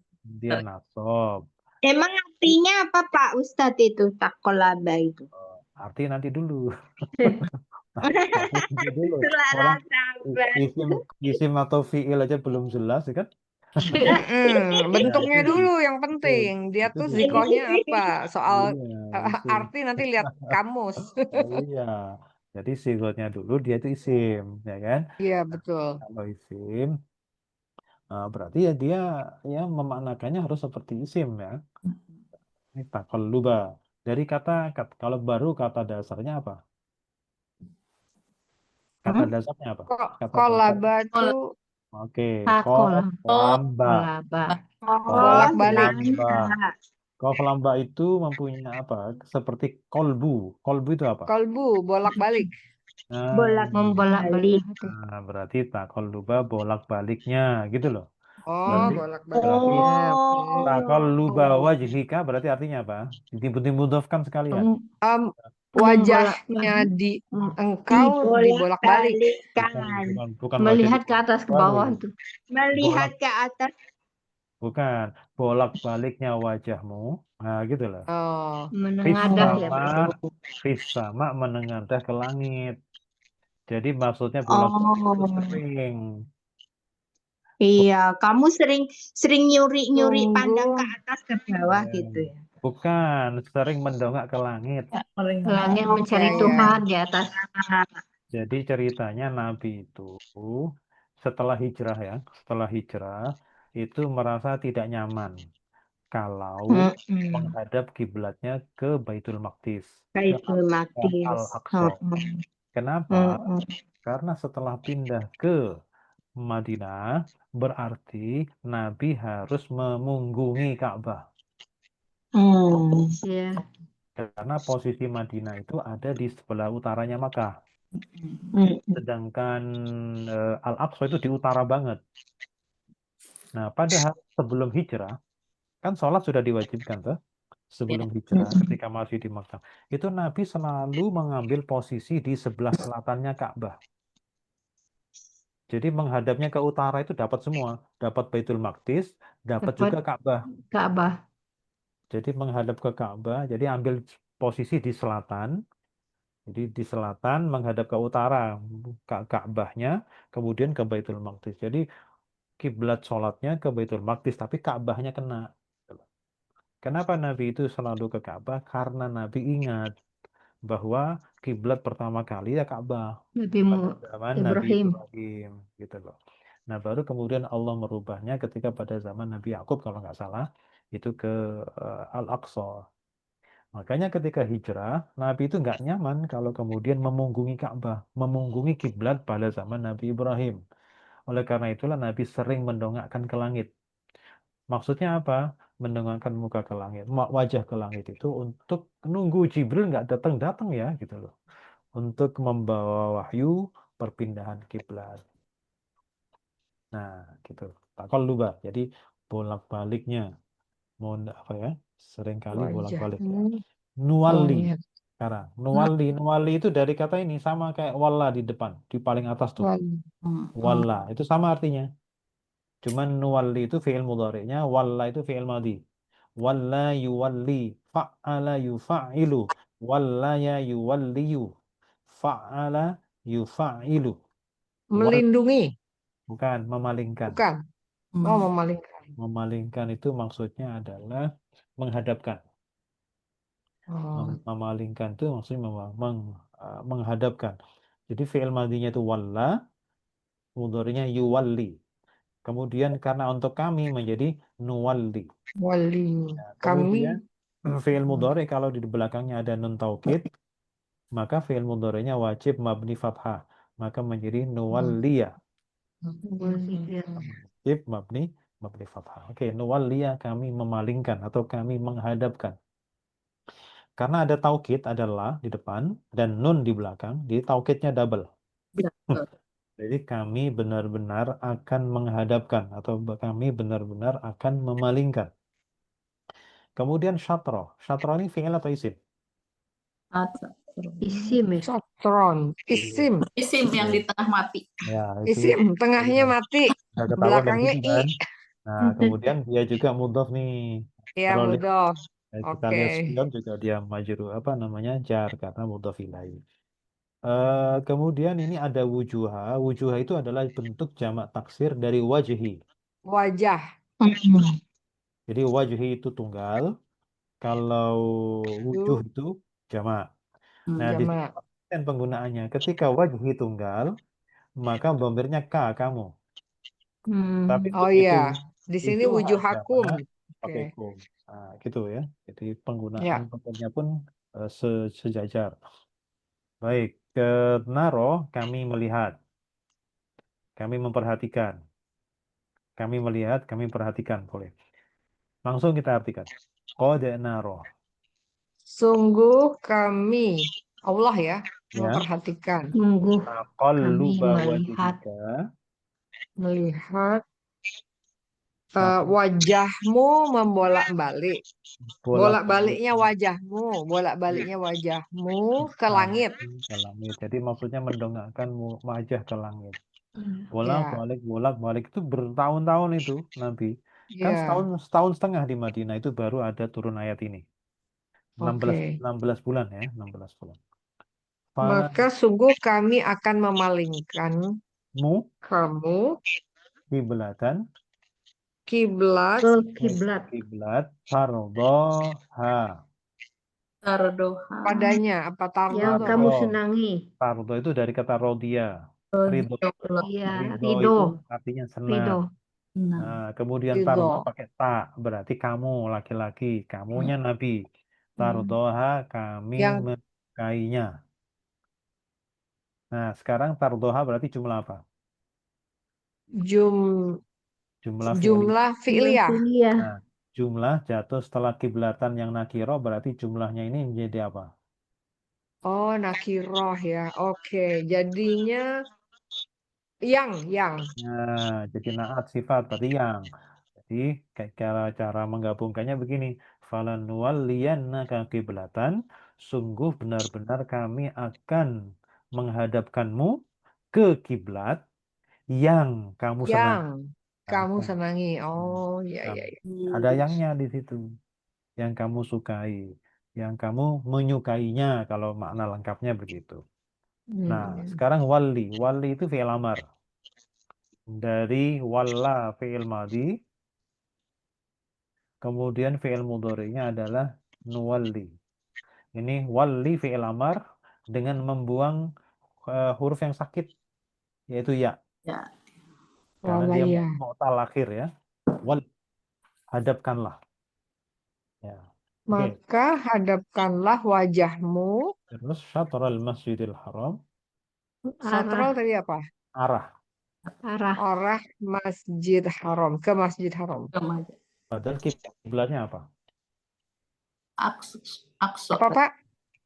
nasab. Emang artinya apa Pak Ustadz itu takolaba itu? Arti nanti dulu. Nanti dulu. Suara Orang sabar. isim atau fiil aja belum jelas, ya kan? Mm-mm. Bentuknya itu dulu yang itu penting. Dia itu tuh di zikohnya apa? Soal iya itu arti nanti lihat kamus. iya. Jadi sigotnya dulu dia itu isim, ya kan? Iya, betul. Kalau isim, berarti ya dia ya memaknakannya harus seperti isim ya. Ini taqalluba. Dari kalau baru kata dasarnya apa? Kata dasarnya apa? Kok Kata dasar. kolaba tuh Oke, Takola. lamba. Laba. Oh, bolak-balik. Lamba. belanja. Lamba itu mempunyai apa? Seperti kolbu. Kolbu itu apa? Kolbu, bolak-balik. Bolak Membolak-balik. Berarti taqalluba bolak-baliknya gitu loh. Oh, Berarti bolak-balik. berarti Oh. taqalluba wajhika berarti artinya apa? Dimudhofkan sekalian. Wajahnya di engkau dibolak-balik. Dibolak-balikkan. Bukan Melihat wajah ke atas ke baru. bawah tuh. Melihat ke atas. Bukan bolak-baliknya wajahmu. Nah, gitu loh. Oh, Menengadah ya Fis Pak. sama menengadah ke langit. Jadi maksudnya Oh. bolak-balik sering. Iya, kamu sering nyuri-nyuri Sungguh. pandang ke atas ke bawah gitu ya. Bukan, sering mendongak ke langit. Langit mencari Ya, ya. Tuhan di atas. Jadi ceritanya Nabi itu setelah hijrah ya, setelah hijrah itu merasa tidak nyaman kalau menghadap kiblatnya ke Baitul Maqdis, ke Baitul Maqdis. Al-Aqsa. Kenapa? Karena setelah pindah ke Madinah, berarti Nabi harus memunggungi Ka'bah. Ya. Karena posisi Madinah itu ada di sebelah utaranya Makkah. Sedangkan Al-Aqsa itu di utara banget. Nah, padahal sebelum hijrah, kan sholat sudah diwajibkan tuh. Sebelum hijrah, ketika masih di Makkah. Itu Nabi selalu mengambil posisi di sebelah selatannya Ka'bah. Jadi menghadapnya ke utara itu dapat semua. Dapat Baitul Maqdis, dapat juga Ka'bah. Ka'bah. Jadi menghadap ke Ka'bah, jadi ambil posisi di selatan. Jadi di selatan menghadap ke utara, Ka'bahnya, kemudian ke Baitul Maqdis. Jadi kiblat sholatnya ke Baitul Maqdis, tapi Ka'bahnya kena. Kenapa Nabi itu selalu ke Ka'bah? Karena Nabi ingat bahwa kiblat pertama kali ya Ka'bah Nabi pada zaman Nabi Ibrahim. Ibrahim, gitu loh. Nah, baru kemudian Allah merubahnya ketika pada zaman Nabi Yakub kalau nggak salah itu ke Al-Aqsa. Makanya ketika hijrah, Nabi itu nggak nyaman kalau kemudian memunggungi Ka'bah, memunggungi kiblat pada zaman Nabi Ibrahim. Oleh karena itulah Nabi sering mendongakkan ke langit. Maksudnya apa? Mendongakkan muka ke langit, wajah ke langit itu untuk nunggu Jibril nggak datang-datang ya, gitu loh. Untuk membawa wahyu perpindahan kiblat. Nah, gitu. Taqalluba. Jadi bolak-baliknya. Mau apa ya? Seringkali bolak-balik. Nuwali. Monyet. Sekarang, nuwali itu dari kata ini sama kayak walla di depan, di paling atas tuh. Walla itu sama artinya. Cuman nuwali itu fi'il mudhari'nya, walla itu fi'il madhi. Walla yuwalli, fa'ala yufa'ilu, walla ya yuwalliyu, fa'ala yufa'ilu. Melindungi. Bukan, memalingkan. Bukan. Oh, memalingkan. Memalingkan itu maksudnya adalah menghadapkan. Memalingkan itu maksudnya menghadapkan. Jadi fi'il madhinya itu walla, mudhari'nya yuwalli. Kemudian karena untuk kami menjadi nuwalli. Wali. Nah, Kami. kemudian fi'il mudhari kalau di belakangnya ada nun taukid, maka fi'il mudhari'nya wajib mabni fathah. Maka menjadi nuwalliya. Wajib mabni fathah. Oke, nuwalliya kami memalingkan atau kami menghadapkan. Karena ada taukid, ada la di depan dan nun di belakang, jadi taukidnya double. Betul. Jadi kami benar-benar akan menghadapkan atau kami benar-benar akan memalingkan. Kemudian syatro. Syatro ini fi'il atau isim? Isim ya. Sotron, isim, Isim yang di tengah mati. Ya, itu isim, tengahnya mati, udah ketahuan dari belakangnya situ i. kan. Nah, kemudian dia juga mudhof nih. Ya, Kalau mudhof. kita Oke. lihat spion juga dia majrur apa namanya jar karena mudhof ilaih. Kemudian ini ada wujuha. Wujuha itu adalah bentuk jamak taksir dari wajhi. Wajah. Jadi wajhi itu tunggal. Kalau wujuh Itu itu jamak. Hmm. Nah, di sini jamak. kan penggunaannya. Ketika wajhi tunggal, maka domirnya ka kamu. Tapi Oh begitu iya, di sini wujuha wujuhakum. jamak Oke. pakai kum. Nah, gitu ya. Jadi penggunaan Ya. pokoknya pun sejajar. Baik, ke naro kami melihat, kami memperhatikan, kami melihat, kami perhatikan, boleh. Langsung kita artikan. Qad naro. Sungguh kami, Allah ya, Ya. memperhatikan, Sungguh kami Taqalluba melihat wajhika. melihat Taqal- wajahmu membolak-balik. Bolak-baliknya bolak-balik. wajahmu, bolak-baliknya wajahmu ke langit. Ke langit. Jadi maksudnya mendongakkan wajah ke langit. Ya, Bolak-balik itu bertahun-tahun itu Nabi. Kan ya, setahun setengah di Madinah itu baru ada turun ayat ini. 16 oke. 16 bulan ya, 16 bulan. Fala Maka sungguh kami akan memalingkan mu kamu kiblatan kiblat ke kiblat. kiblat fardoha. Tardoha. padanya apa tardo Yang tuh kamu apa? senangi. Fardo itu dari kata rodia. Ridho, Iya, ridho ridho. itu artinya senang. Ridho. Nah, Nah, kemudian Ridho. tardo pakai ta, berarti kamu laki-laki, kamunya Nabi. Tardoha kami Yang menyukainya. Nah, sekarang tardoha berarti jumlah apa? jum Jumlah fi'li. jumlah fi'liyah. Iya. Nah, jumlah jatuh setelah kiblatan yang nakiro berarti jumlahnya ini menjadi apa? Oh, nakiroh ya. Oke, jadinya yang. Nah, jadi naat sifat berarti yang. Jadi kayak cara menggabungkannya begini. Falanuwalliyannaka kiblatan. Sungguh benar-benar kami akan menghadapkanmu ke kiblat yang kamu senang. Yang kamu Nah, senangi. Oh, ya, nah, ya, ya. ada yangnya di situ. Yang kamu sukai. Yang kamu menyukainya kalau makna lengkapnya begitu. Nah, sekarang wali. Wali itu fi'il amar. Dari walla fi'il madhi. Kemudian fi'il mudhari'nya adalah nuwalli. Ini wali fi'il amar dengan membuang huruf yang sakit, yaitu ya. ya. Karena dia Walaya. mu'tal akhir ya. Wal, hadapkanlah. Ya. Oke. Maka hadapkanlah wajahmu. Terus syatral masjidil haram. Satrol Arah. tadi apa? Arah. Arah. Arah Masjid Haram, ke Masjid Haram. Remaja. Padahal kiblatnya apa? Akso. Apa, Pak?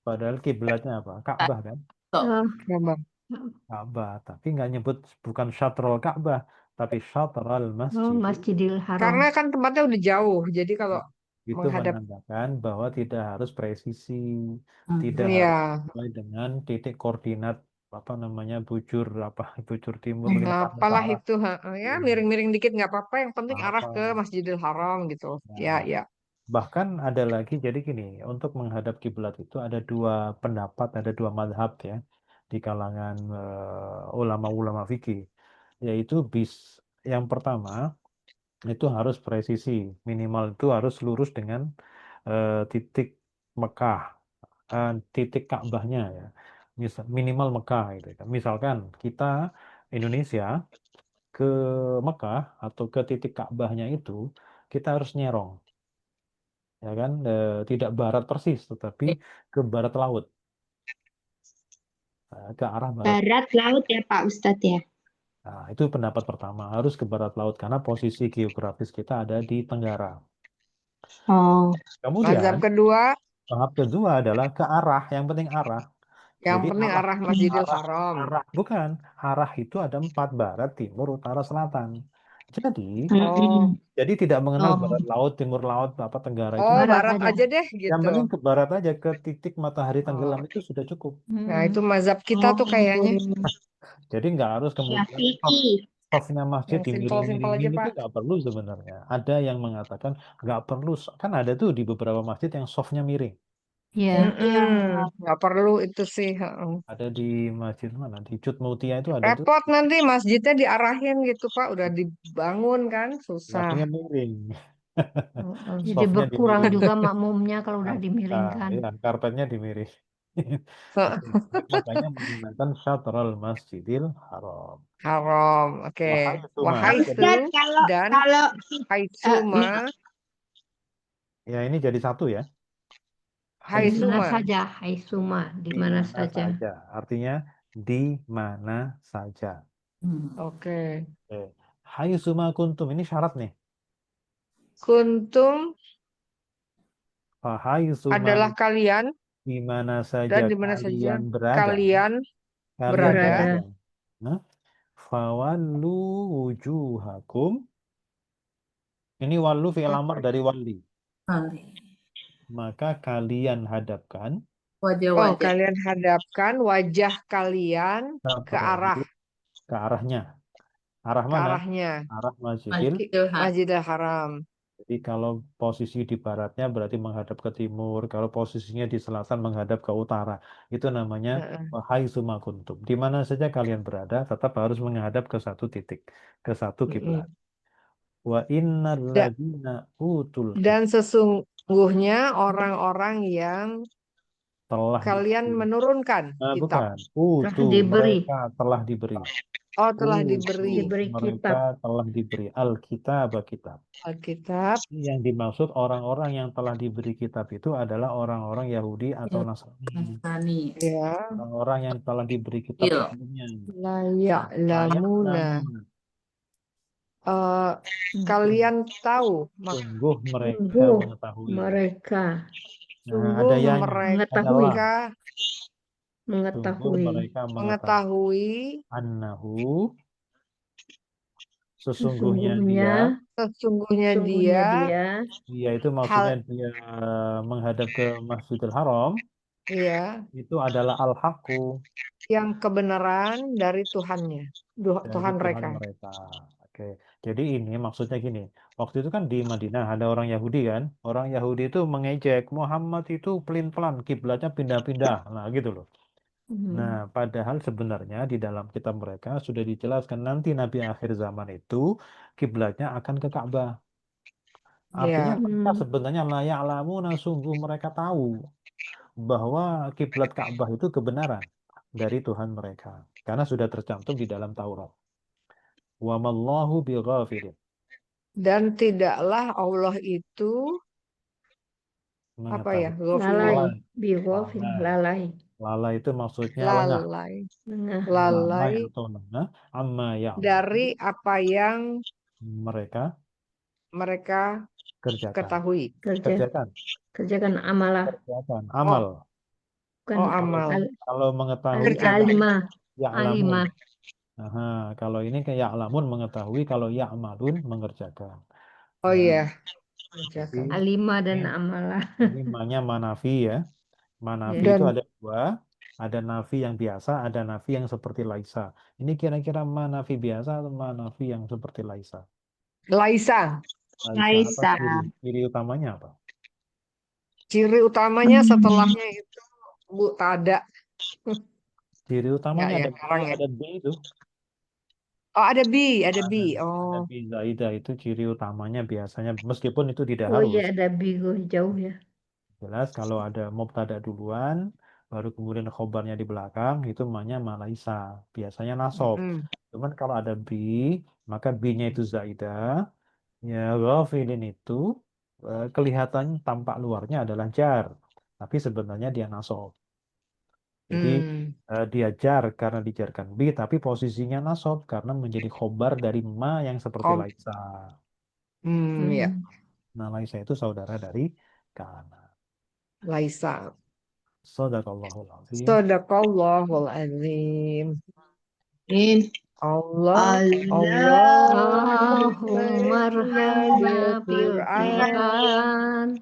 Padahal kiblatnya apa? Ka'bah kan? Coba. Ka'bah. Tapi nggak nyebut bukan syatrul Ka'bah, tapi syatral masjid. Masjidil Haram. Karena kan tempatnya udah jauh, jadi kalau Itu menghadap, menandakan bahwa tidak harus presisi, Hmm. tidak harus ya, sesuai dengan titik koordinat apa namanya bujur timur nah, 5 apalah utara. itu, ya miring-miring dikit nggak apa-apa. Yang penting arah Apa. ke Masjidil Haram gitu. Ya, Nah, ya. bahkan ada lagi jadi gini, untuk menghadap kiblat itu ada dua pendapat, ada dua madhab ya di kalangan ulama-ulama fikih, yaitu yang pertama itu harus presisi, minimal itu harus lurus dengan titik Mekah, titik Ka'bahnya ya, minimal Mekah gitu kan. Misalkan kita Indonesia ke Mekah atau ke titik Ka'bahnya itu kita harus nyerong, ya kan, tidak barat persis, tetapi ke barat laut, ke arah barat. Barat laut ya Pak Ustadz ya. Nah, itu pendapat pertama, harus ke barat laut karena posisi geografis kita ada di Tenggara. Oh, Kemudian Mazhab kedua, Tahap kedua adalah ke arah, yang penting arah. Yang Jadi penting arah Masjidil Haram. bukan, arah itu ada 4, barat, timur, utara, selatan. Jadi, Oh, jadi tidak mengenal Oh, barat laut, timur laut, apa tenggara itu. oh barat barat aja. aja deh Yang gitu. penting ke barat aja, ke titik matahari Oh, tenggelam itu sudah cukup. nah itu Hmm. mazhab kita tuh kayaknya. Jadi nggak harus kemudian Syafi'i. softnya masjid Yang simpel-simpel aja, dimiring-miringin itu Pak. nggak perlu sebenarnya. Ada yang mengatakan nggak perlu, kan ada tuh di beberapa masjid yang softnya miring. Ya, Iya. Nggak perlu itu sih. Heeh. Ada di masjid mana? Di Cut Mutia itu ada tuh, Repot nanti masjidnya diarahin gitu, Pak. Udah dibangun kan, susah. artinya miring. Heeh. jadi Softnya berkurang dimiring. juga makmumnya kalau udah Nah, dimiringkan. ya, karpetnya dimiring. Se- Oke, makanya menggunakan syatrul masjidil haram. Haram. Oke. Wahai Pak Suma, Wahaisu Ustadz, kalau dan kalau haitsuma. ya ini jadi satu ya. Di mana Haitsuma. saja, Hai Suma, di Di mana mana saja. saja. Artinya di mana saja. Oke. Oke. Hai Suma kuntum, ini syarat nih. Kuntum Wahai Suma, adalah kalian di mana saja dan di mana saja kalian berada. kalian Kalian berada. Berada. Nah, fawallu wujuhakum. Ini wallu fi'il amr dari wali. Maka kalian hadapkan Oh, Wajah-wajah. kalian hadapkan wajah kalian ke arah ke arahnya. Arah ke mana? arahnya Arah Masjidil. Masjidil Haram. Jadi kalau posisi di baratnya berarti menghadap ke timur. Kalau posisinya di selatan menghadap ke utara. Itu namanya Heeh. wahai suma kuntum. Di mana saja kalian berada, tetap harus menghadap ke satu titik, ke satu kiblat. Wa innal Da- ladzina utul Dan sesungguhnya orang-orang yang telah kalian menurunkan kitab. bukan. Utu diberi. mereka telah diberi. Oh, telah Utu diberi Diberi mereka kitab. telah diberi Alkitab kitab. Alkitab. Yang dimaksud orang-orang yang telah diberi kitab itu adalah orang-orang Yahudi atau Nasrani. Ya, Orang-orang yang telah diberi kitab Iya. sebelumnya. la ya'lamuna. Eh, kalian tahu Sungguh mereka Sungguh mengetahui. mereka Nah, ada sungguh yang mengetahui. mereka Sungguh mengetahui. mereka mengetahui annahu sesungguhnya dia sesungguhnya Sungguhnya dia dia itu maksudnya dia menghadap ke Masjidil Haram ya itu adalah al-haqqu yang kebenaran dari Tuhannya, dari Tuhan Tuhan mereka. mereka. Oke. Jadi ini maksudnya gini. Waktu itu kan di Madinah ada orang Yahudi kan. Orang Yahudi itu mengejek Muhammad itu pelin-pelan kiblatnya pindah-pindah. Nah, gitu loh. Nah, padahal sebenarnya di dalam kitab mereka sudah dijelaskan nanti Nabi akhir zaman itu kiblatnya akan ke Ka'bah. Artinya Ya, mereka sebenarnya layak lamuna sungguh mereka tahu bahwa kiblat Ka'bah itu kebenaran dari Tuhan mereka. Karena sudah tercantum di dalam Taurat. Wa mallahu bighafilin. dan tidaklah Allah itu apa ya? lalai. Ghafilin. Bighafil, lalai. Lalai itu maksudnya lengah. Lalai. Lengah. Lalai atau lengah amma dari apa yang mereka mereka kerjakan. ketahui. Kerjakan amalah. Kerjakan. Amal. Bukan Oh, amal. Kalau mengetahui Alimah. ya'lamun. Alimah. Aha, kalau ini kayak ya'lamun mengetahui, kalau ya'malun mengerjakan. Oh iya. Jadi Alimah dan ini- amalah. ini namanya manafi ya. Manafi Dan- itu ada dua. Ada nafi yang biasa, ada nafi yang seperti laisa. Ini kira-kira manafi biasa atau manafi yang seperti laisa? Laisa. Laisa. Apa ciri utamanya apa? Ciri utamanya setelahnya itu tada. Ciri utamanya Ya, ada sekarang ya. ada B itu. Oh, ada B. Ada Oh, B zaidah itu ciri utamanya biasanya meskipun itu tidak Oh harus. iya, ada bigo jauh ya. Jelas kalau ada mubtada duluan baru kemudian khobarnya di belakang itu namanya malaisa. Biasanya nasob. Cuman kalau ada B maka B-nya itu zaidah. Ya ghafilin itu kelihatan tampak luarnya adalah jar. Tapi sebenarnya dia nasob. Jadi dia jar karena dijarkan B, tapi posisinya nasob karena menjadi khobar dari ma yang seperti laisa. ya. Nah, laisa itu saudara dari kana. Laisa. Shadaqallahul azim. Sadaqallahul azim. Amin. Allah Allahumma arhamna bil Qur'an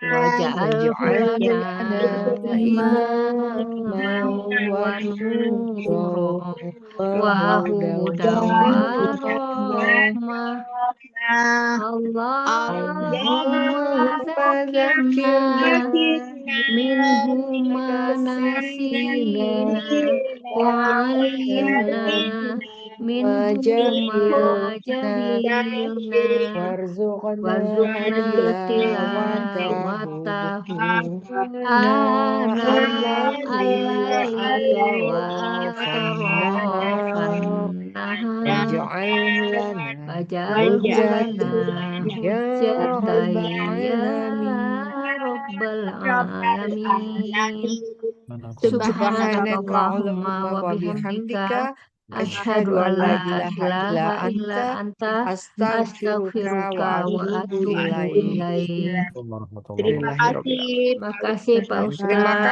waj'alhu lana imaman wa nuran wa hudan wa rahmah. Allahumma zakirna minhu ma nasina wa alimna minhu ma jahilna warzuqna tilawatahu ana al-laili wa atrafan nahar waj'alhu lana hujjatan ya rabbal alamin. Subhanakallahumma wa bihamdika asyhadu an la ilaha illa anta astaghfiruka wa atubu ilaik. Warahmatullahi Terima kasih, Makasih Pak Terima Ustadz.